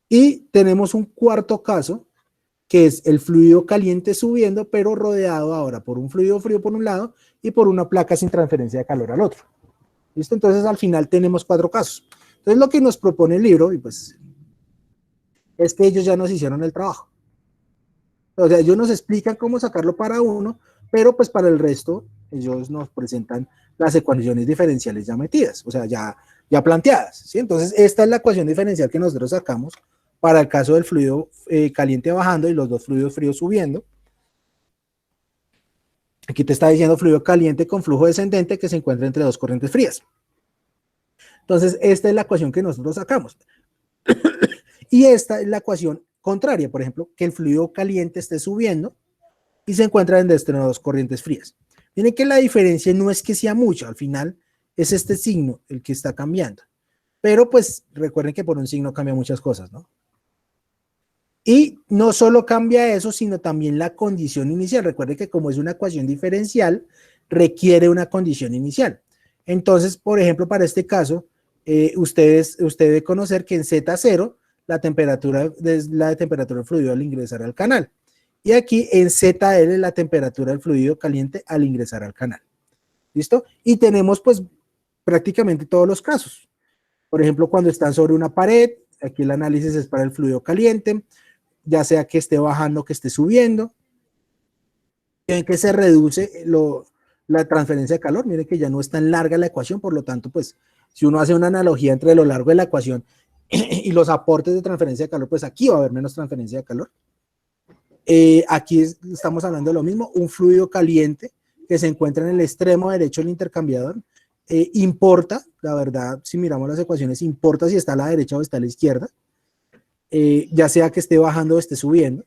Y tenemos un cuarto caso, que es el fluido caliente subiendo, pero rodeado ahora por un fluido frío por un lado y por una placa sin transferencia de calor al otro. ¿Listo? Entonces al final tenemos 4 casos. Entonces lo que nos propone el libro, y pues, es que ellos ya nos hicieron el trabajo. O sea, ellos nos explican cómo sacarlo para uno, pero pues para el resto ellos nos presentan las ecuaciones diferenciales ya metidas, o sea, ya planteadas, ¿sí? Entonces esta es la ecuación diferencial que nosotros sacamos para el caso del fluido caliente bajando y los dos fluidos fríos subiendo. Aquí te está diciendo fluido caliente con flujo descendente que se encuentra entre dos corrientes frías. Entonces, esta es la ecuación que nosotros sacamos. Y esta es la ecuación contraria, por ejemplo, que el fluido caliente esté subiendo y se encuentra entre dos corrientes frías. Miren que la diferencia no es que sea mucho, al final es este signo el que está cambiando. Pero pues recuerden que por un signo cambia muchas cosas, ¿no? Y no solo cambia eso, sino también la condición inicial. Recuerden que como es una ecuación diferencial, requiere una condición inicial. Entonces, por ejemplo, para este caso, usted debe conocer que en Z0 la temperatura es la temperatura del fluido al ingresar al canal. Y aquí en ZL la temperatura del fluido caliente al ingresar al canal. ¿Listo? Y tenemos pues prácticamente todos los casos. Por ejemplo, cuando están sobre una pared, aquí el análisis es para el fluido caliente, ya sea que esté bajando, que esté subiendo. Ven que se reduce la transferencia de calor. Miren que ya no es tan larga la ecuación, por lo tanto, pues, si uno hace una analogía entre lo largo de la ecuación y los aportes de transferencia de calor, pues aquí va a haber menos transferencia de calor. Aquí estamos hablando de lo mismo, un fluido caliente que se encuentra en el extremo derecho del intercambiador. Importa, la verdad, si miramos las ecuaciones, importa si está a la derecha o está a la izquierda, ya sea que esté bajando o esté subiendo.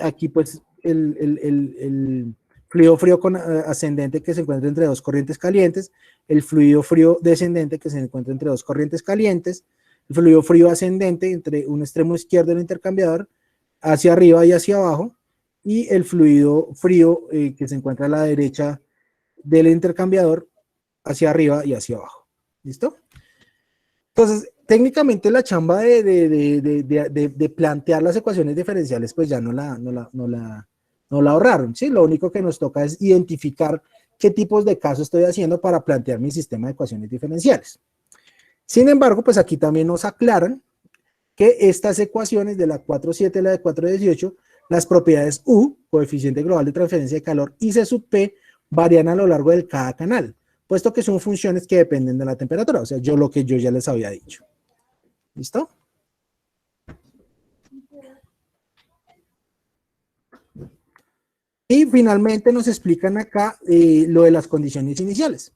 Aquí pues el fluido frío ascendente que se encuentra entre dos corrientes calientes, el fluido frío descendente que se encuentra entre dos corrientes calientes, el fluido frío ascendente entre un extremo izquierdo del intercambiador hacia arriba y hacia abajo, y el fluido frío que se encuentra a la derecha del intercambiador hacia arriba y hacia abajo. ¿Listo? Entonces, técnicamente la chamba de plantear las ecuaciones diferenciales, pues ya no la ahorraron, ¿sí? Lo único que nos toca es identificar qué tipos de casos estoy haciendo para plantear mi sistema de ecuaciones diferenciales. Sin embargo, pues aquí también nos aclaran que estas ecuaciones de la 4.7 y la de 4.18, las propiedades U, coeficiente global de transferencia de calor, y C sub P varían a lo largo de cada canal, puesto que son funciones que dependen de la temperatura, o sea, lo que yo ya les había dicho. ¿Listo? Y finalmente nos explican acá lo de las condiciones iniciales,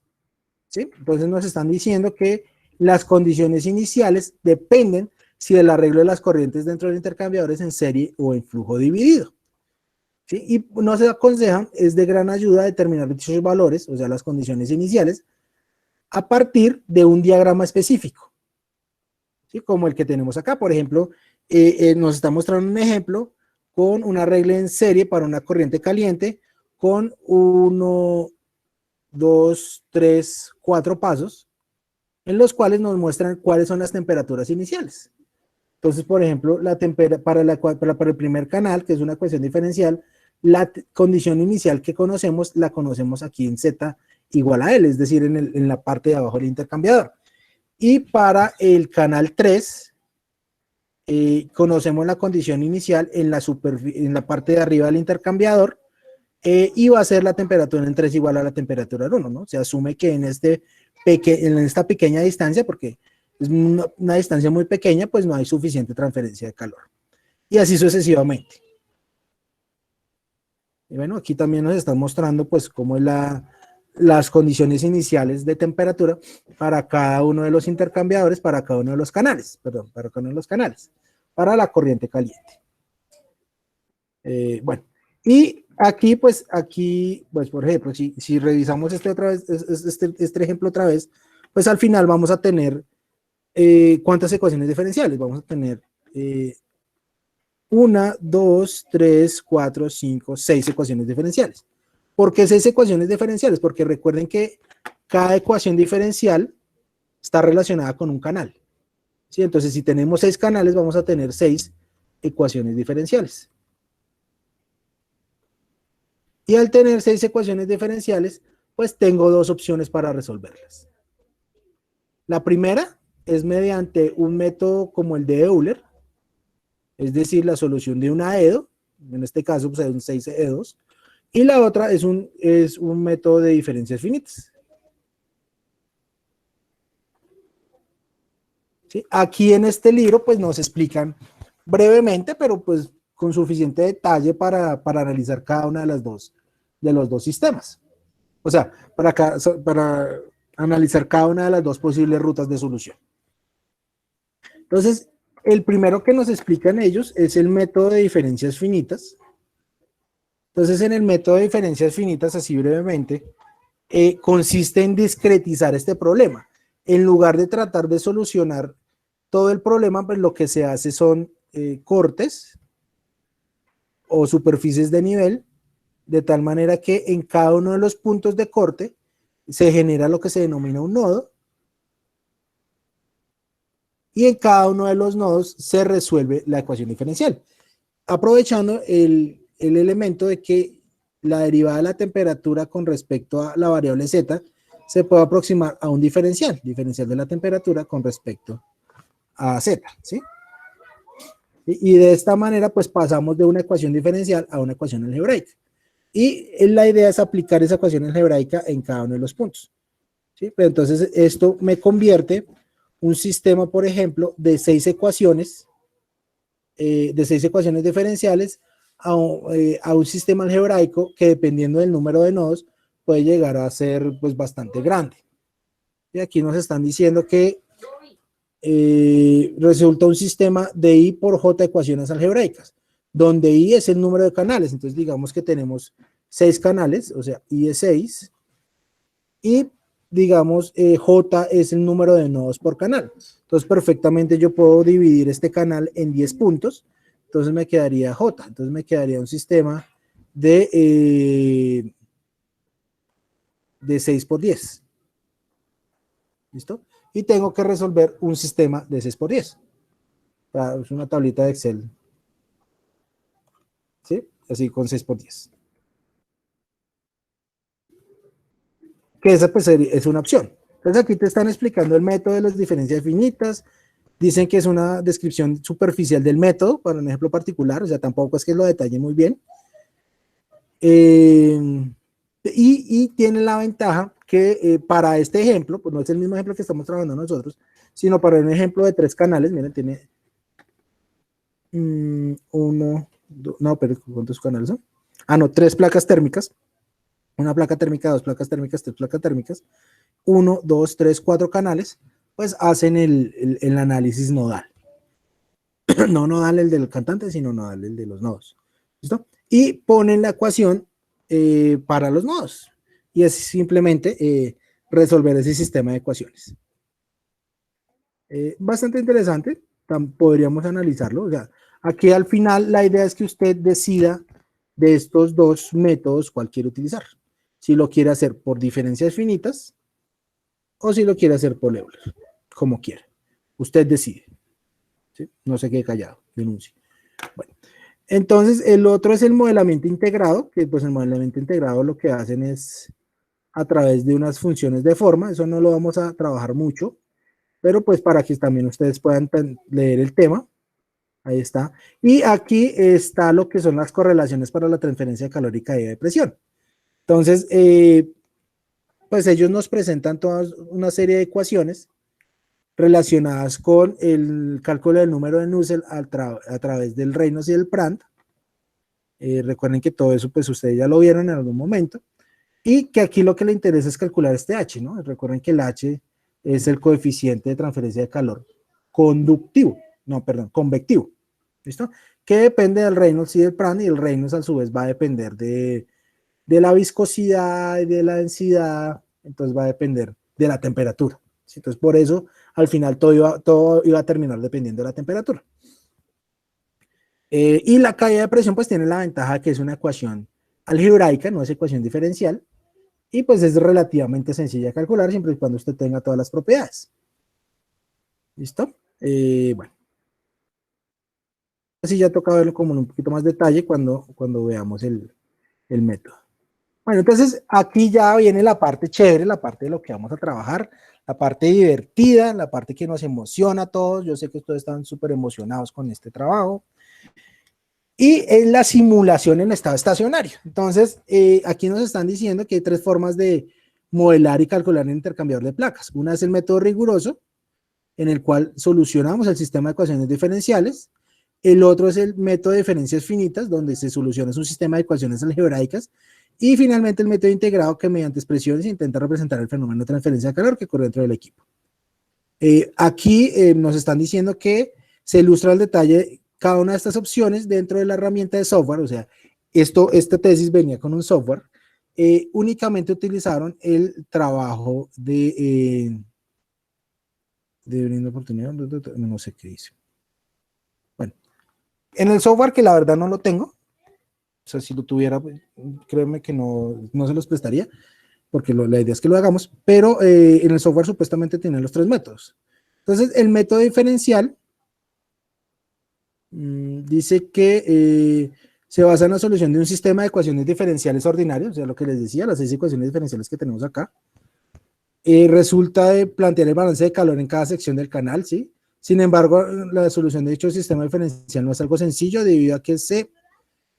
¿sí? Entonces nos están diciendo que las condiciones iniciales dependen si del arreglo de las corrientes dentro del intercambiador es en serie o en flujo dividido, ¿sí? Y nos aconsejan, es de gran ayuda determinar dichos valores, o sea, las condiciones iniciales, a partir de un diagrama específico, ¿sí? Como el que tenemos acá. Por ejemplo, nos está mostrando un ejemplo con una regla en serie para una corriente caliente con 1, 2, 3, 4 pasos, en los cuales nos muestran cuáles son las temperaturas iniciales. Entonces, por ejemplo, para el primer canal, que es una ecuación diferencial, la condición inicial que conocemos, la conocemos aquí en Z igual a L, es decir, en la parte de abajo del intercambiador. Y para el canal 3, conocemos la condición inicial en la parte de arriba del intercambiador, y va a ser la temperatura en 3 igual a la temperatura en 1, ¿no? Se asume que en esta pequeña distancia, porque es una distancia muy pequeña, pues no hay suficiente transferencia de calor. Y así sucesivamente. Y bueno, aquí también nos están mostrando pues cómo es las condiciones iniciales de temperatura para cada uno de los intercambiadores, para cada uno de los canales, para la corriente caliente. Bueno, y aquí, pues, por ejemplo, si revisamos este ejemplo otra vez, pues al final vamos a tener ¿cuántas ecuaciones diferenciales? Vamos a tener 1, 2, 3, 4, 5, 6 ecuaciones diferenciales. ¿Por qué 6 ecuaciones diferenciales? Porque recuerden que cada ecuación diferencial está relacionada con un canal, ¿sí? Entonces, si tenemos 6 canales, vamos a tener 6 ecuaciones diferenciales. Y al tener 6 ecuaciones diferenciales, pues tengo 2 opciones para resolverlas. La primera es mediante un método como el de Euler, es decir, la solución de un aedo, en este caso pues, es un 6E2, y la otra es un método de diferencias finitas. ¿Sí? Aquí en este libro pues nos explican brevemente, pero pues con suficiente detalle para analizar cada una de los dos sistemas. O sea, para analizar cada una de las dos posibles rutas de solución. Entonces, el primero que nos explican ellos es el método de diferencias finitas. Entonces, en el método de diferencias finitas, así brevemente, consiste en discretizar este problema. En lugar de tratar de solucionar todo el problema, pues lo que se hace son cortes o superficies de nivel, de tal manera que en cada uno de los puntos de corte se genera lo que se denomina un nodo, y en cada uno de los nodos se resuelve la ecuación diferencial. aprovechando el elemento de que la derivada de la temperatura con respecto a la variable z se puede aproximar a un diferencial de la temperatura con respecto a z, ¿sí? Y de esta manera, pues pasamos de una ecuación diferencial a una ecuación algebraica. Y la idea es aplicar esa ecuación algebraica en cada uno de los puntos, ¿sí? Pero entonces esto me convierte un sistema, por ejemplo, de 6 ecuaciones diferenciales a un sistema algebraico que, dependiendo del número de nodos, puede llegar a ser pues bastante grande. Y aquí nos están diciendo que resulta un sistema de I por J ecuaciones algebraicas, donde I es el número de canales. Entonces digamos que tenemos 6 canales, o sea, I es 6, y digamos J es el número de nodos por canal. Entonces perfectamente yo puedo dividir este canal en 10 puntos, entonces me quedaría J, entonces me quedaría un sistema de 6 por 10. ¿Listo? Y tengo que resolver un sistema de 6 por 10. O sea, es una tablita de Excel. ¿Sí? Así con 6 por 10. Que esa pues es una opción. Entonces aquí te están explicando el método de las diferencias finitas. Dicen que es una descripción superficial del método, para un ejemplo particular, o sea, tampoco es que lo detalle muy bien. Y tiene la ventaja que para este ejemplo, pues no es el mismo ejemplo que estamos trabajando nosotros, sino para un ejemplo de 3 canales. Miren, tiene no, pero ¿cuántos canales son? Ah, no, 3 placas térmicas. Una placa térmica, 2 placas térmicas, 3 placas térmicas. 1, 2, 3, 4 canales, pues hacen el análisis nodal. No nodal el del cantante, sino nodal el de los nodos. ¿Listo? Y ponen la ecuación para los nodos. Y es simplemente resolver ese sistema de ecuaciones. Bastante interesante. Podríamos analizarlo. O sea, aquí al final la idea es que usted decida de estos dos métodos cuál quiere utilizar. Si lo quiere hacer por diferencias finitas o si lo quiere hacer por Euler, como quiera. Usted decide. ¿Sí? No se quede callado, denuncie. Bueno, entonces el otro es el modelamiento integrado, que pues el modelamiento integrado lo que hacen es a través de unas funciones de forma. Eso no lo vamos a trabajar mucho, pero pues para que también ustedes puedan leer el tema. Ahí está. Y aquí está lo que son las correlaciones para la transferencia calórica y de presión. Entonces, pues ellos nos presentan toda una serie de ecuaciones relacionadas con el cálculo del número de Nusselt a través del Reynolds y del Prand. Recuerden que todo eso pues ustedes ya lo vieron en algún momento. Y que aquí lo que le interesa es calcular este H, ¿no? Recuerden que el H es el coeficiente de transferencia de calor convectivo. ¿Listo? Que depende del Reynolds y del Prand, y el Reynolds a su vez va a depender de la viscosidad y de la densidad, entonces va a depender de la temperatura. ¿Sí? Entonces por eso al final todo iba a terminar dependiendo de la temperatura. Y la caída de presión pues tiene la ventaja que es una ecuación algebraica, no es ecuación diferencial, y pues es relativamente sencilla de calcular siempre y cuando usted tenga todas las propiedades. ¿Listo? Bueno. Así ya toca verlo como en un poquito más detalle cuando veamos el método. Bueno, entonces aquí ya viene la parte chévere, la parte de lo que vamos a trabajar, la parte divertida, la parte que nos emociona a todos. Yo sé que ustedes están súper emocionados con este trabajo. Y es la simulación en estado estacionario. Entonces, aquí nos están diciendo que hay 3 formas de modelar y calcular el intercambiador de placas. Una es el método riguroso, en el cual solucionamos el sistema de ecuaciones diferenciales. El otro es el método de diferencias finitas, donde se soluciona un sistema de ecuaciones algebraicas. Y finalmente el método integrado, que mediante expresiones intenta representar el fenómeno de transferencia de calor que ocurre dentro del equipo. Aquí nos están diciendo que se ilustra al detalle cada una de estas opciones dentro de la herramienta de software. O sea, esta tesis venía con un software. Únicamente utilizaron el trabajo de brindar oportunidad, no sé qué dice. Bueno, en el software, que la verdad no lo tengo, o sea, si lo tuviera, créeme que no se los prestaría, porque la idea es que lo hagamos, pero en el software supuestamente tienen los 3 métodos. Entonces, el método diferencial Dice que se basa en la solución de un sistema de ecuaciones diferenciales ordinarias, o sea, lo que les decía, las 6 ecuaciones diferenciales que tenemos acá. Resulta de plantear el balance de calor en cada sección del canal, ¿sí? Sin embargo, la solución de dicho sistema diferencial no es algo sencillo debido a que se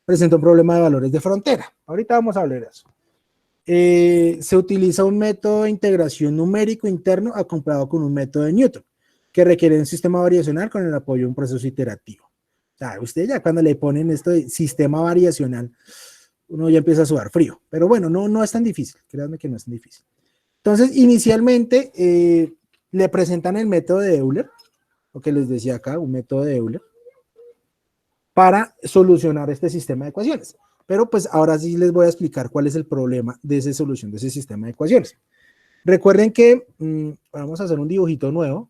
presenta un problema de valores de frontera. Ahorita vamos a hablar de eso. Se utiliza un método de integración numérico interno acoplado con un método de Newton, que requiere un sistema variacional con el apoyo de un proceso iterativo. O sea, usted ya cuando le ponen esto de sistema variacional, uno ya empieza a sudar frío. Pero bueno, no es tan difícil, créanme que no es tan difícil. Entonces, inicialmente le presentan el método de Euler, lo que les decía acá, un método de Euler, para solucionar este sistema de ecuaciones. Pero pues ahora sí les voy a explicar cuál es el problema de esa solución de ese sistema de ecuaciones. Recuerden que vamos a hacer un dibujito nuevo.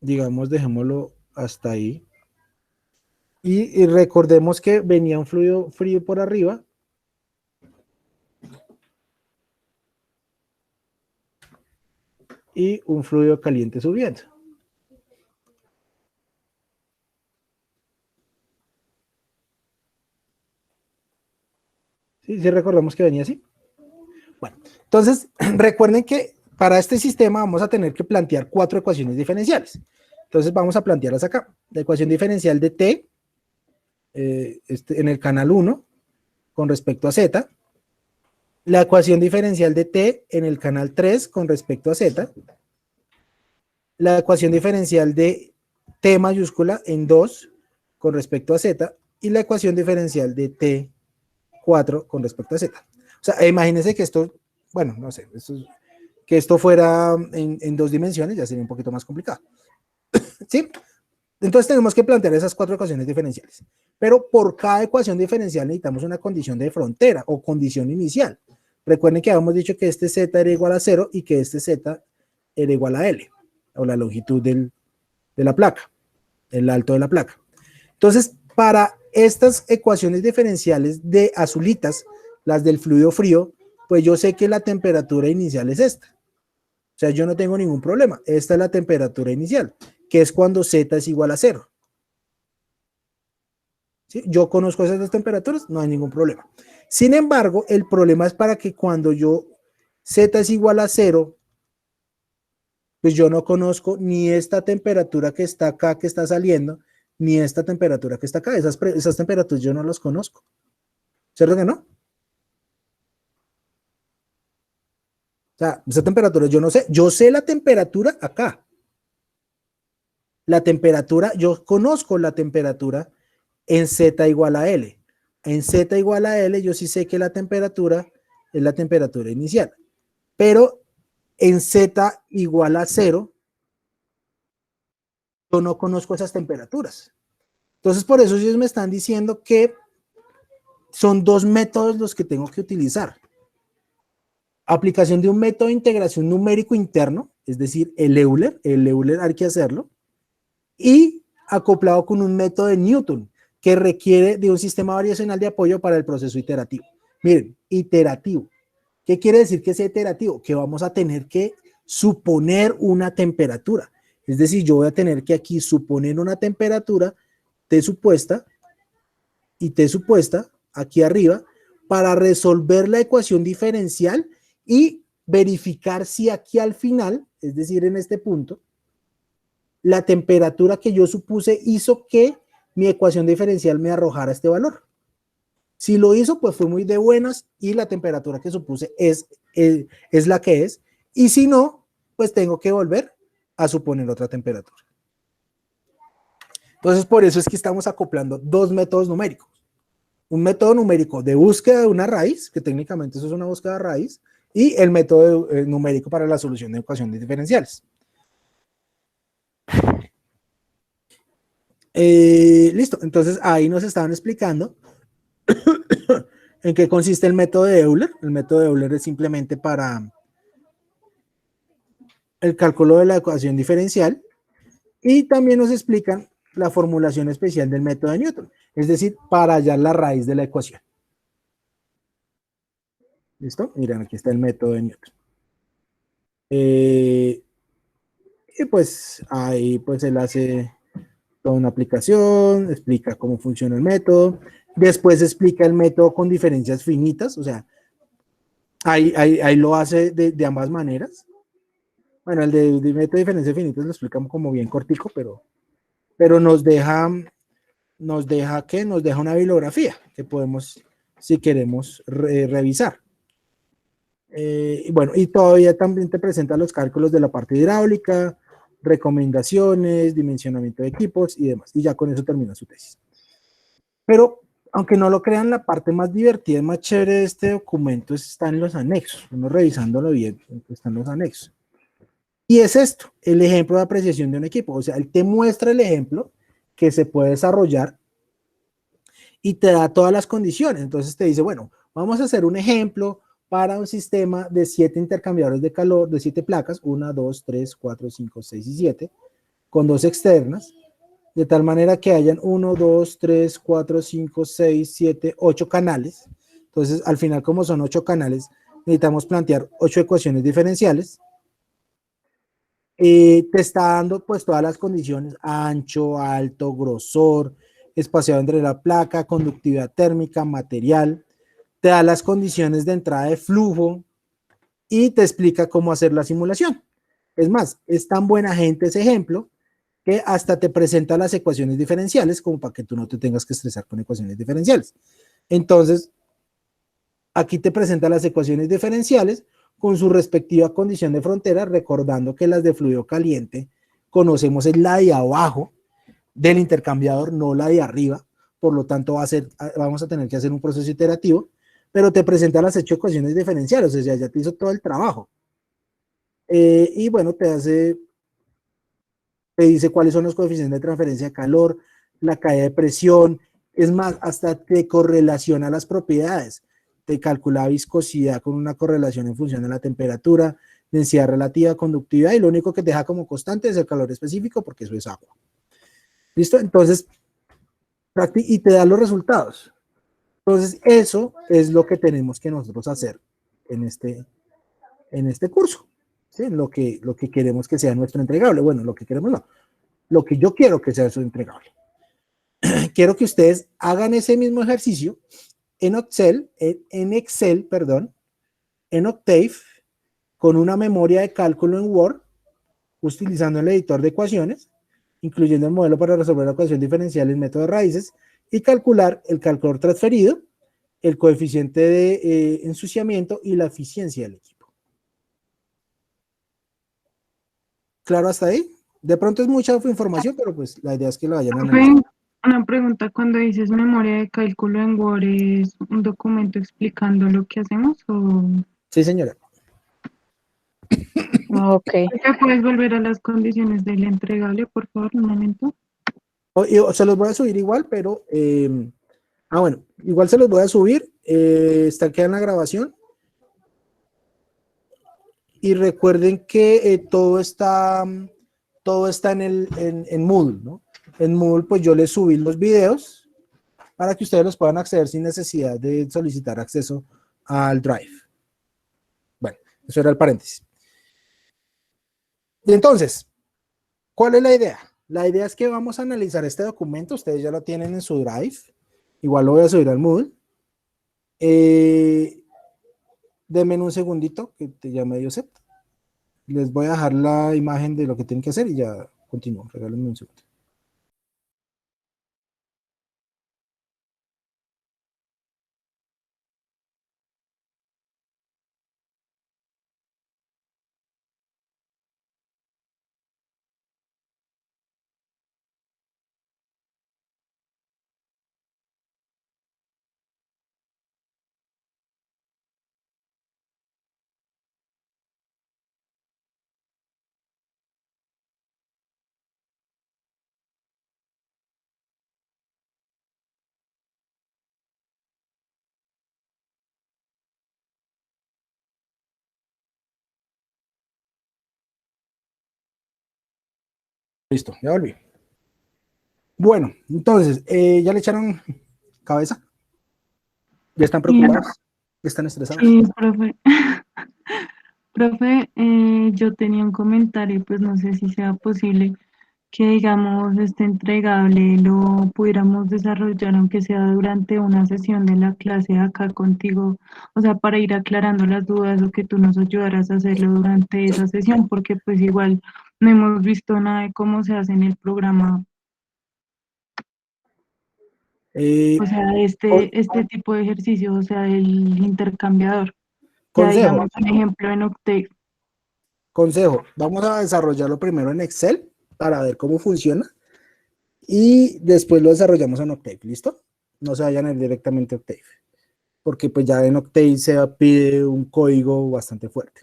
Digamos, dejémoslo hasta ahí. Y recordemos que venía un fluido frío por arriba. Y un fluido caliente subiendo. ¿Sí? ¿Sí recordamos que venía así? Bueno, entonces recuerden que para este sistema vamos a tener que plantear 4 ecuaciones diferenciales. Entonces vamos a plantearlas acá. La ecuación diferencial de T en el canal 1 con respecto a Z. La ecuación diferencial de T en el canal 3 con respecto a Z. La ecuación diferencial de T mayúscula en 2 con respecto a Z. Y la ecuación diferencial de T4 con respecto a Z. O sea, imagínense que esto, bueno, no sé, que esto fuera en 2 dimensiones, ya sería un poquito más complicado. ¿Sí? Entonces tenemos que plantear esas 4 ecuaciones diferenciales. Pero por cada ecuación diferencial necesitamos una condición de frontera o condición inicial. Recuerden que habíamos dicho que este Z era igual a 0 y que este Z era igual a L, o la longitud de la placa, el alto de la placa. Entonces, para estas ecuaciones diferenciales de azulitas, las del fluido frío, pues yo sé que la temperatura inicial es esta. O sea, yo no tengo ningún problema. Esta es la temperatura inicial, que es cuando Z es igual a 0. ¿Sí? Yo conozco esas 2 temperaturas, no hay ningún problema. Sin embargo, el problema es para que cuando Z es igual a 0, pues yo no conozco ni esta temperatura que está acá, que está saliendo, ni esta temperatura que está acá. Esas temperaturas yo no las conozco. ¿Cierto que no? O sea, esa temperatura yo no sé. Yo sé la temperatura acá. La temperatura, yo conozco la temperatura en Z igual a L. En Z igual a L yo sí sé que la temperatura es la temperatura inicial. Pero en Z igual a 0, yo no conozco esas temperaturas. Entonces, por eso ellos me están diciendo que son 2 métodos los que tengo que utilizar. Aplicación de un método de integración numérico interno, es decir, el Euler hay que hacerlo, y acoplado con un método de Newton, que requiere de un sistema variacional de apoyo para el proceso iterativo. Miren, iterativo. ¿Qué quiere decir que sea iterativo? Que vamos a tener que suponer una temperatura. Es decir, yo voy a tener que aquí suponer una temperatura T supuesta y T supuesta aquí arriba para resolver la ecuación diferencial y verificar si aquí al final, es decir, en este punto, la temperatura que yo supuse hizo que mi ecuación diferencial me arrojara este valor. Si lo hizo, pues fue muy de buenas y la temperatura que supuse es la que es. Y si no, pues tengo que volver a suponer otra temperatura. Entonces, por eso es que estamos acoplando 2 métodos numéricos. Un método numérico de búsqueda de una raíz, que técnicamente eso es una búsqueda de raíz, y el método numérico para la solución de ecuaciones diferenciales. Listo, entonces ahí nos estaban explicando en qué consiste el método de Euler. El método de Euler es simplemente para el cálculo de la ecuación diferencial y también nos explican la formulación especial del método de Newton, es decir, para hallar la raíz de la ecuación. ¿Listo? Miren, aquí está el método de Newton. Y pues ahí pues él hace toda una aplicación, explica cómo funciona el método, después explica el método con diferencias finitas, o sea, ahí lo hace de ambas maneras. Bueno, el de método de diferencias finitas lo explicamos como bien cortico, pero nos deja ¿qué? Nos deja una bibliografía que podemos, si queremos, revisar. Y bueno, y todavía también te presenta los cálculos de la parte hidráulica, recomendaciones, dimensionamiento de equipos y demás. Y ya con eso termina su tesis. Pero, aunque no lo crean, la parte más divertida y más chévere de este documento está en los anexos. Uno revisándolo bien, están los anexos. Y es esto, el ejemplo de apreciación de un equipo. O sea, él te muestra el ejemplo que se puede desarrollar y te da todas las condiciones. Entonces te dice, bueno, vamos a hacer un ejemplo para un sistema de 7 intercambiadores de calor, de 7 placas, 1, 2, 3, 4, 5, 6 y 7, con 2 externas, de tal manera que hayan 1, 2, 3, 4, 5, 6, 7, 8 canales. Entonces, al final, como son 8 canales, necesitamos plantear 8 ecuaciones diferenciales. Te está dando pues todas las condiciones, ancho, alto, grosor, espaciado entre la placa, conductividad térmica, material, te da las condiciones de entrada de flujo y te explica cómo hacer la simulación. Es más, es tan buena gente ese ejemplo que hasta te presenta las ecuaciones diferenciales como para que tú no te tengas que estresar con ecuaciones diferenciales. Entonces, aquí te presenta las ecuaciones diferenciales con su respectiva condición de frontera, recordando que las de fluido caliente conocemos es la de abajo del intercambiador, no la de arriba, por lo tanto vamos a tener que hacer un proceso iterativo, pero te presenta las 8 ecuaciones diferenciales, o sea, ya te hizo todo el trabajo. Y bueno, te dice cuáles son los coeficientes de transferencia de calor, la caída de presión, es más, hasta te correlaciona las propiedades, te calcula viscosidad con una correlación en función de la temperatura, densidad relativa, conductividad, y lo único que te deja como constante es el calor específico, porque eso es agua. ¿Listo? Entonces, y te da los resultados. Entonces, eso es lo que tenemos que nosotros hacer en este curso. ¿Sí? Lo que queremos que sea nuestro entregable. Bueno, lo que queremos no. Lo que yo quiero que sea su entregable. Quiero que ustedes hagan ese mismo ejercicio en Excel, en Octave, con una memoria de cálculo en Word, utilizando el editor de ecuaciones, incluyendo el modelo para resolver la ecuación diferencial en método de raíces, y calcular el calculador transferido, el coeficiente de ensuciamiento y la eficiencia del equipo. ¿Claro hasta ahí? De pronto es mucha información, pero pues la idea es que lo vayan a analizar. Una pregunta, cuando dices memoria de cálculo en Word, ¿es un documento explicando lo que hacemos o...? Sí, señora. Ok. ¿Ya puedes volver a las condiciones del entregable, por favor, un momento? Se los voy a subir igual, pero... bueno, igual se los voy a subir. Queda en la grabación. Y recuerden que todo está en Moodle, ¿no? En Moodle, pues yo les subí los videos para que ustedes los puedan acceder sin necesidad de solicitar acceso al Drive. Bueno, eso era el paréntesis. Y entonces, ¿cuál es la idea? La idea es que vamos a analizar este documento. Ustedes ya lo tienen en su Drive. Igual lo voy a subir al Moodle. Denme un segundito, que ya medio set. Les voy a dejar la imagen de lo que tienen que hacer y ya continúo. Regálenme un segundo. Listo, ya volví. Bueno, entonces, ¿ya le echaron cabeza? ¿Ya están preocupados? ¿Ya están estresados? Sí, profe. Profe, yo tenía un comentario, pues no sé si sea posible que, digamos, este entregable lo pudiéramos desarrollar, aunque sea durante una sesión de la clase acá contigo, o sea, para ir aclarando las dudas o que tú nos ayudaras a hacerlo durante esa sesión, porque pues igual no hemos visto nada de cómo se hace en el programa, Eh, o sea, con- este tipo de ejercicio, o sea, el intercambiador. Ya consejo, digamos un ejemplo en Octave. consejo, vamos a desarrollarlo primero en Excel para ver cómo funciona y después lo desarrollamos en Octave, ¿listo? No se vayan a ir directamente a Octave, porque pues ya en Octave se pide un código bastante fuerte.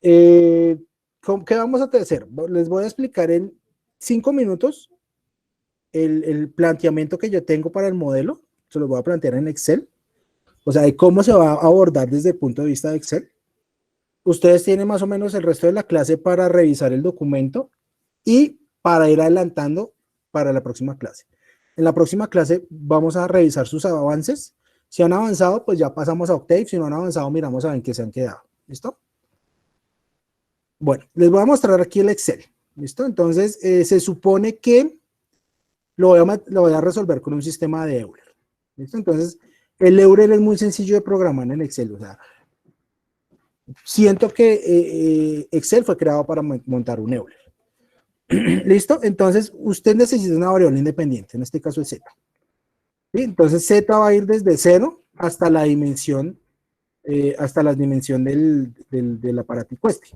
¿Qué vamos a hacer? Les voy a explicar en 5 minutos el planteamiento que yo tengo para el modelo, se lo voy a plantear en Excel, o sea, de cómo se va a abordar desde el punto de vista de Excel. Ustedes tienen más o menos el resto de la clase para revisar el documento y para ir adelantando para la próxima clase. En la próxima clase vamos a revisar sus avances. Si han avanzado, pues ya pasamos a Octave. Si no han avanzado, miramos a ver en qué se han quedado. ¿Listo? Bueno, les voy a mostrar aquí el Excel. ¿Listo? Entonces, se supone que lo voy a resolver con un sistema de Euler. ¿Listo? Entonces, el Euler es muy sencillo de programar en Excel. O sea, siento que Excel fue creado para montar un Euler. ¿Listo? Entonces, usted necesita una variable independiente, en este caso es Z. ¿Sí? Entonces, Z va a ir desde 0 hasta la dimensión, del aparatico este.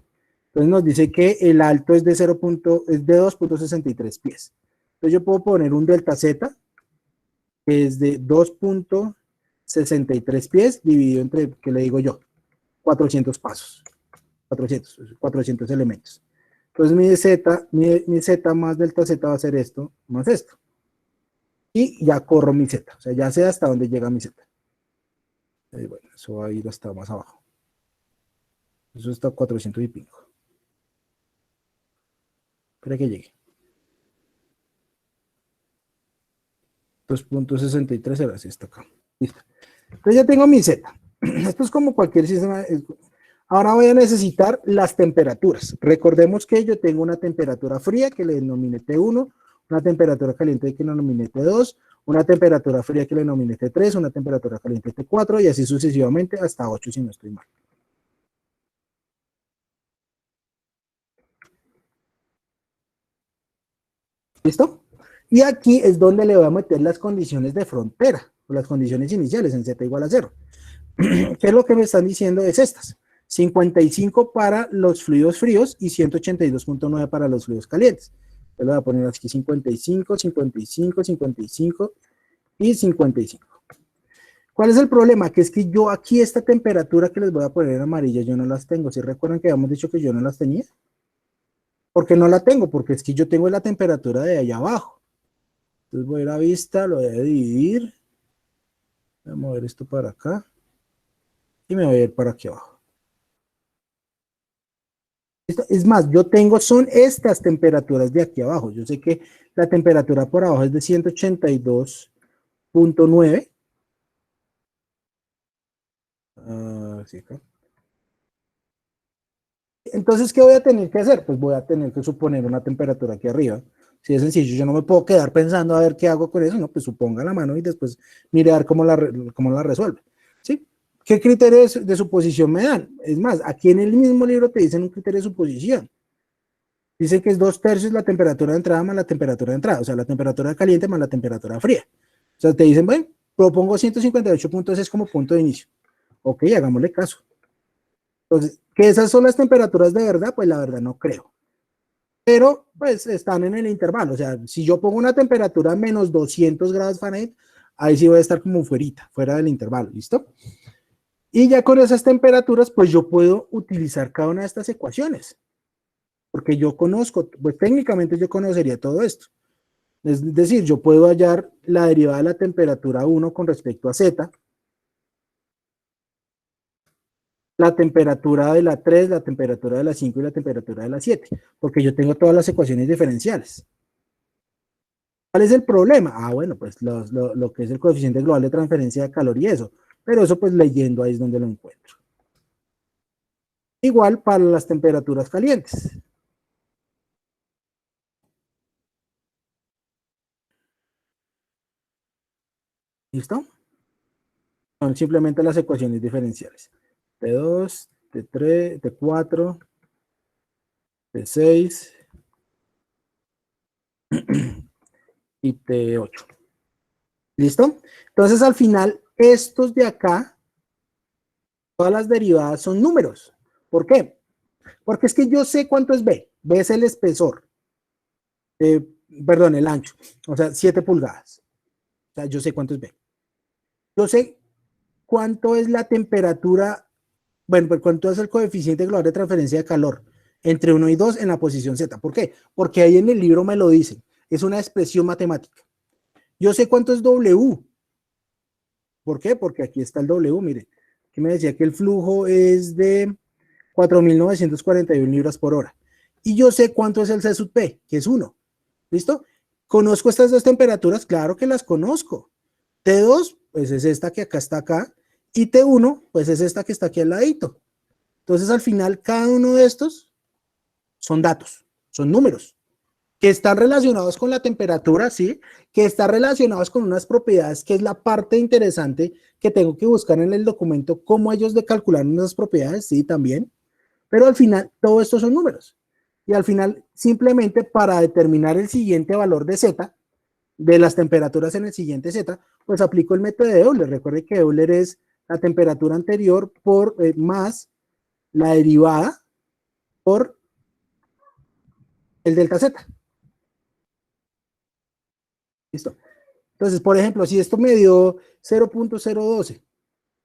Entonces, nos dice que el alto es de 2.63 pies. Entonces, yo puedo poner un delta Z, que es de 2.63 pies, dividido entre, ¿qué le digo yo? 400 pasos. 400 elementos. Entonces mi Z más delta Z va a ser esto, más esto. Y ya corro mi Z, o sea, ya sé hasta dónde llega mi Z. Bueno, eso va a ir hasta más abajo. Eso está 400 y pico. Espera que llegue. 2.63 era así, está acá. Listo. Entonces ya tengo mi Z. Esto es como cualquier sistema. Ahora voy a necesitar las temperaturas. Recordemos que yo tengo una temperatura fría que le denominé T1, una temperatura caliente que le denominé T2, una temperatura fría que le denominé T3, una temperatura caliente T4 y así sucesivamente hasta 8 si no estoy mal. ¿Listo? Y aquí es donde le voy a meter las condiciones de frontera, o las condiciones iniciales en Z igual a 0. ¿Qué es lo que me están diciendo? Es estas. 55 para los fluidos fríos y 182.9 para los fluidos calientes. Yo le voy a poner aquí 55, 55, 55 y 55. ¿Cuál es el problema? Que es que yo aquí esta temperatura que les voy a poner en amarilla, yo no las tengo. ¿Sí recuerdan que habíamos dicho que yo no las tenía? ¿Por qué no la tengo? Porque es que yo tengo la temperatura de allá abajo. Entonces voy a ir a vista, lo voy a dividir. Voy a mover esto para acá. Y me voy a ir para aquí abajo. Es más, yo tengo, son estas temperaturas de aquí abajo. Yo sé que la temperatura por abajo es de 182.9. Sí, acá. Entonces, ¿qué voy a tener que hacer? Pues voy a tener que suponer una temperatura aquí arriba. Si es sencillo, yo no me puedo quedar pensando a ver qué hago con eso, no, pues suponga la mano y después mire a ver cómo la resuelve. ¿Sí? ¿Qué criterios de suposición me dan? Es más, aquí en el mismo libro te dicen un criterio de suposición. Dice que es 2/3 la temperatura de entrada más la temperatura de entrada, o sea, la temperatura caliente más la temperatura fría. O sea, te dicen, bueno, propongo 158.6 como punto de inicio. Ok, hagámosle caso. Entonces, ¿que esas son las temperaturas de verdad? Pues la verdad no creo. Pero, pues, están en el intervalo. O sea, si yo pongo una temperatura menos 200 grados Fahrenheit, ahí sí voy a estar como fuera del intervalo, ¿listo? Y ya con esas temperaturas, pues yo puedo utilizar cada una de estas ecuaciones. Porque yo conozco, pues técnicamente yo conocería todo esto. Es decir, yo puedo hallar la derivada de la temperatura 1 con respecto a Z, la temperatura de la 3, la temperatura de la 5 y la temperatura de la 7, porque yo tengo todas las ecuaciones diferenciales. ¿Cuál es el problema? Ah, bueno, pues lo que es el coeficiente global de transferencia de calor y eso, pero eso pues leyendo ahí es donde lo encuentro. Igual para las temperaturas calientes. ¿Listo? Son simplemente las ecuaciones diferenciales. T2, T3, T4, T6 y T8. ¿Listo? Entonces, al final, estos de acá, todas las derivadas son números. ¿Por qué? Porque es que yo sé cuánto es B. B es el espesor. Perdón, el ancho. O sea, 7 pulgadas. O sea, yo sé cuánto es B. Yo sé cuánto es la temperatura, bueno, pues cuánto es el coeficiente global de transferencia de calor entre 1 y 2 en la posición Z. ¿Por qué? Porque ahí en el libro me lo dicen. Es una expresión matemática. Yo sé cuánto es W. ¿Por qué? Porque aquí está el W, mire. Aquí me decía que el flujo es de 4.941 libras por hora. Y yo sé cuánto es el C sub P, que es 1. ¿Listo? ¿Conozco estas dos temperaturas? Claro que las conozco. T2, pues es esta que acá está acá. Y T1, pues es esta que está aquí al ladito. Entonces, al final, cada uno de estos son datos, son números, que están relacionados con la temperatura, ¿sí? Que están relacionados con unas propiedades, que es la parte interesante que tengo que buscar en el documento, cómo ellos de calcular esas propiedades, sí, también. Pero al final, todo esto son números. Y al final, simplemente para determinar el siguiente valor de Z, de las temperaturas en el siguiente Z, pues aplico el método de Euler. Recuerde que Euler es la temperatura anterior por más la derivada por el delta Z. ¿Listo? Entonces, por ejemplo, si esto me dio 0.012,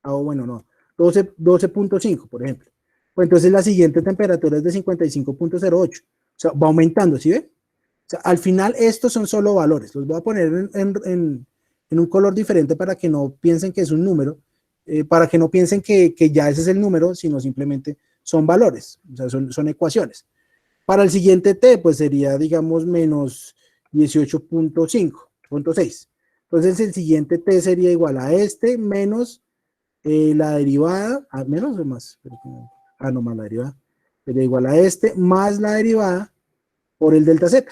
o bueno, no, 12.5, por ejemplo, pues entonces la siguiente temperatura es de 55.08. O sea, va aumentando, ¿sí ve? O sea, al final estos son solo valores. Los voy a poner en un color diferente para que no piensen que es un número, para que no piensen que ya ese es el número, sino simplemente son valores, o sea, son ecuaciones. Para el siguiente T, pues sería, digamos, menos 18.5.6. Entonces el siguiente T sería igual a este menos la derivada, menos o más, no, más la derivada, sería igual a este más la derivada por el delta Z.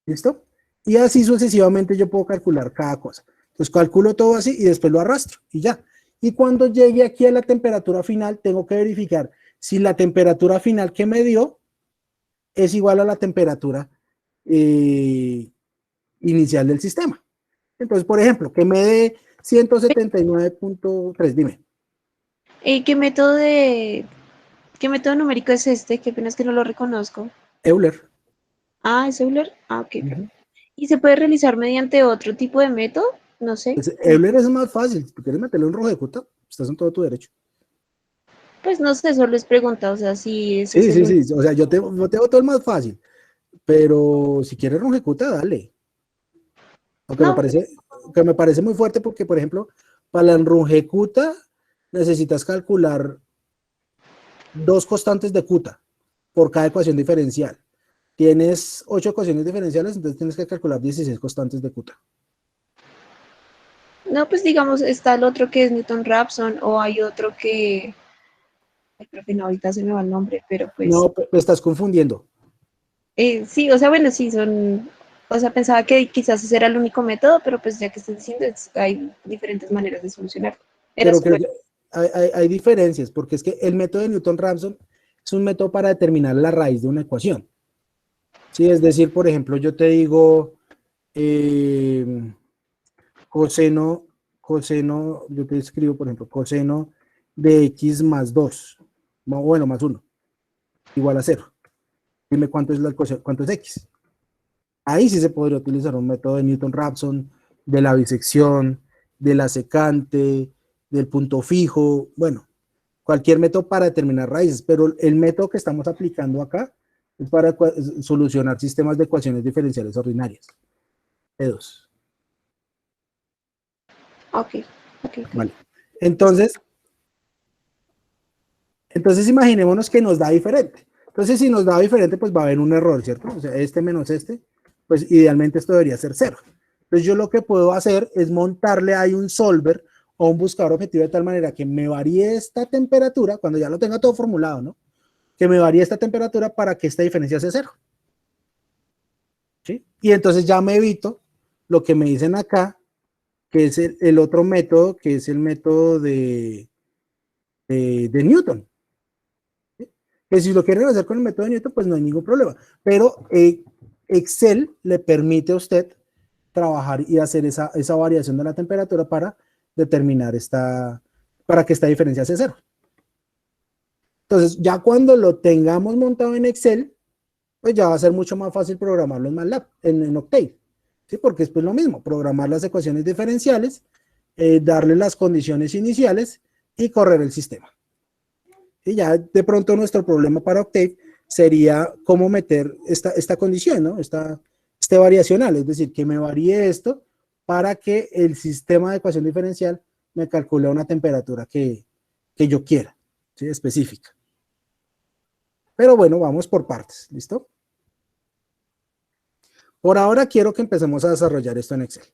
¿Listo? Y así sucesivamente yo puedo calcular cada cosa. Entonces calculo todo así y después lo arrastro y ya. Y cuando llegue aquí a la temperatura final, tengo que verificar si la temperatura final que me dio es igual a la temperatura inicial del sistema. Entonces, por ejemplo, que me dé 179.3, dime. ¿Qué método numérico es este? Qué pena es que no lo reconozco. Euler. Ah, ¿es Euler? Ah, ok. Uh-huh. ¿Y se puede realizar mediante otro tipo de método? No sé. Pues Euler es más fácil. Si quieres meterle un rojo de cuta, estás en todo tu derecho. Pues no sé, solo es pregunta, o sea, si es Sí. O sea, yo te voy todo el más fácil. Pero si quieres rojo de cuta, dale. Aunque No. me parece muy fuerte porque, por ejemplo, para la Runge-Cuta necesitas calcular 2 constantes de Cuta por cada ecuación diferencial. Tienes 8 ecuaciones diferenciales, entonces tienes que calcular 16 constantes de Cuta. No, pues digamos, está el otro que es Newton-Raphson, o hay otro que, creo que no, ahorita se me va el nombre, pero pues... No, me estás confundiendo. Sí, o sea, bueno, sí, o sea, pensaba que quizás ese era el único método, pero pues ya que estás diciendo, hay diferentes maneras de solucionarlo. Pero creo que hay diferencias, porque es que el método de Newton-Raphson es un método para determinar la raíz de una ecuación. Sí, es decir, por ejemplo, yo te digo coseno, yo te escribo, por ejemplo, coseno de x más 2, bueno, más 1, igual a 0. Dime cuánto es x. Ahí sí se podría utilizar un método de Newton-Raphson, de la bisección, de la secante, del punto fijo, bueno, cualquier método para determinar raíces, pero el método que estamos aplicando acá es para solucionar sistemas de ecuaciones diferenciales ordinarias. P2. Ok. Vale. Entonces imaginémonos que nos da diferente. Entonces, si nos da diferente, pues va a haber un error, ¿cierto? O sea, este menos este, pues idealmente esto debería ser 0. Entonces, yo lo que puedo hacer es montarle ahí un solver o un buscador objetivo de tal manera que me varíe esta temperatura, cuando ya lo tenga todo formulado, ¿no? Que me varíe esta temperatura para que esta diferencia sea cero. ¿Sí? Y entonces ya me evito lo que me dicen acá, que es el otro método, que es el método de Newton. ¿Sí? Que si lo quieren hacer con el método de Newton, pues no hay ningún problema. Pero Excel le permite a usted trabajar y hacer esa variación de la temperatura para determinar para que esta diferencia sea cero. Entonces, ya cuando lo tengamos montado en Excel, pues ya va a ser mucho más fácil programarlo en MATLAB, en Octave. ¿Sí? Porque es pues lo mismo, programar las ecuaciones diferenciales, darle las condiciones iniciales y correr el sistema. Y ya de pronto nuestro problema para Octave sería cómo meter esta condición, ¿no? Este variacional, es decir, que me varíe esto para que el sistema de ecuación diferencial me calcule una temperatura que yo quiera, ¿sí? Específica. Pero bueno, vamos por partes, ¿listo? Por ahora quiero que empecemos a desarrollar esto en Excel.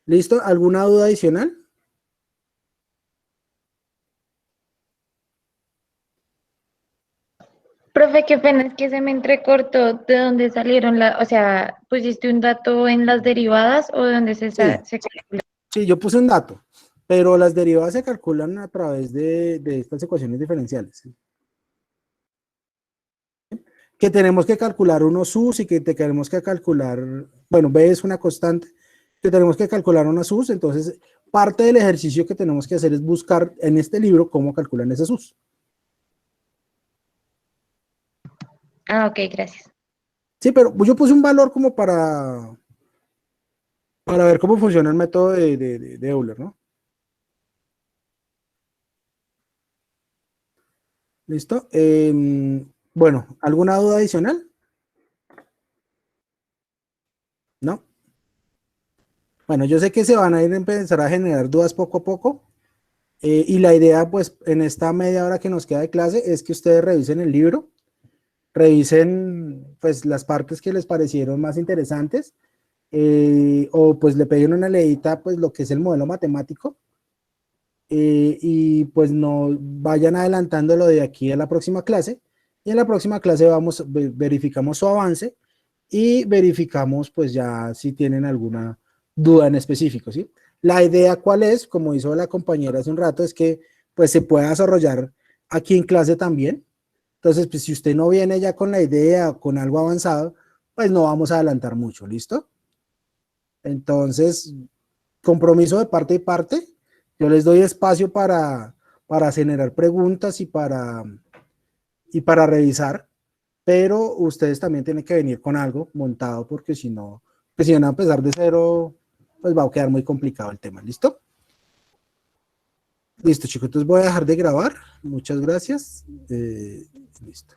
¿Listo? ¿Alguna duda adicional? Profe, qué pena, es que se me entrecortó de dónde salieron o sea, ¿pusiste un dato en las derivadas o de dónde se calcula? Sí, yo puse un dato, pero las derivadas se calculan a través de estas ecuaciones diferenciales. ¿Sí? Que tenemos que calcular unos U's y que tenemos que calcular, bueno, B es una constante, que tenemos que calcular unas U's, entonces parte del ejercicio que tenemos que hacer es buscar en este libro cómo calculan esas U's. Ah, ok, gracias. Sí, pero yo puse un valor como para ver cómo funciona el método de Euler, ¿no? ¿Listo? Bueno, ¿alguna duda adicional? ¿No? Bueno, yo sé que se van a ir a empezar a generar dudas poco a poco. Y la idea, pues, en esta media hora que nos queda de clase es que ustedes revisen el libro, revisen, pues, las partes que les parecieron más interesantes, o pues le peguen una leída, pues, lo que es el modelo matemático, y pues no vayan adelantándolo de aquí a la próxima clase, y en la próxima clase verificamos su avance y verificamos, pues, ya si tienen alguna duda en específico, ¿sí? La idea, ¿cuál es? Como hizo la compañera hace un rato, es que pues se pueda desarrollar aquí en clase también. Entonces, pues si usted no viene ya con la idea o con algo avanzado, pues no vamos a adelantar mucho, ¿listo? Entonces, compromiso de parte y parte. Yo les doy espacio para generar preguntas y para revisar, pero ustedes también tienen que venir con algo montado, porque si no, pues si van a empezar de cero, pues va a quedar muy complicado el tema, ¿listo? Listo, chicos, entonces voy a dejar de grabar. Muchas gracias. Listo.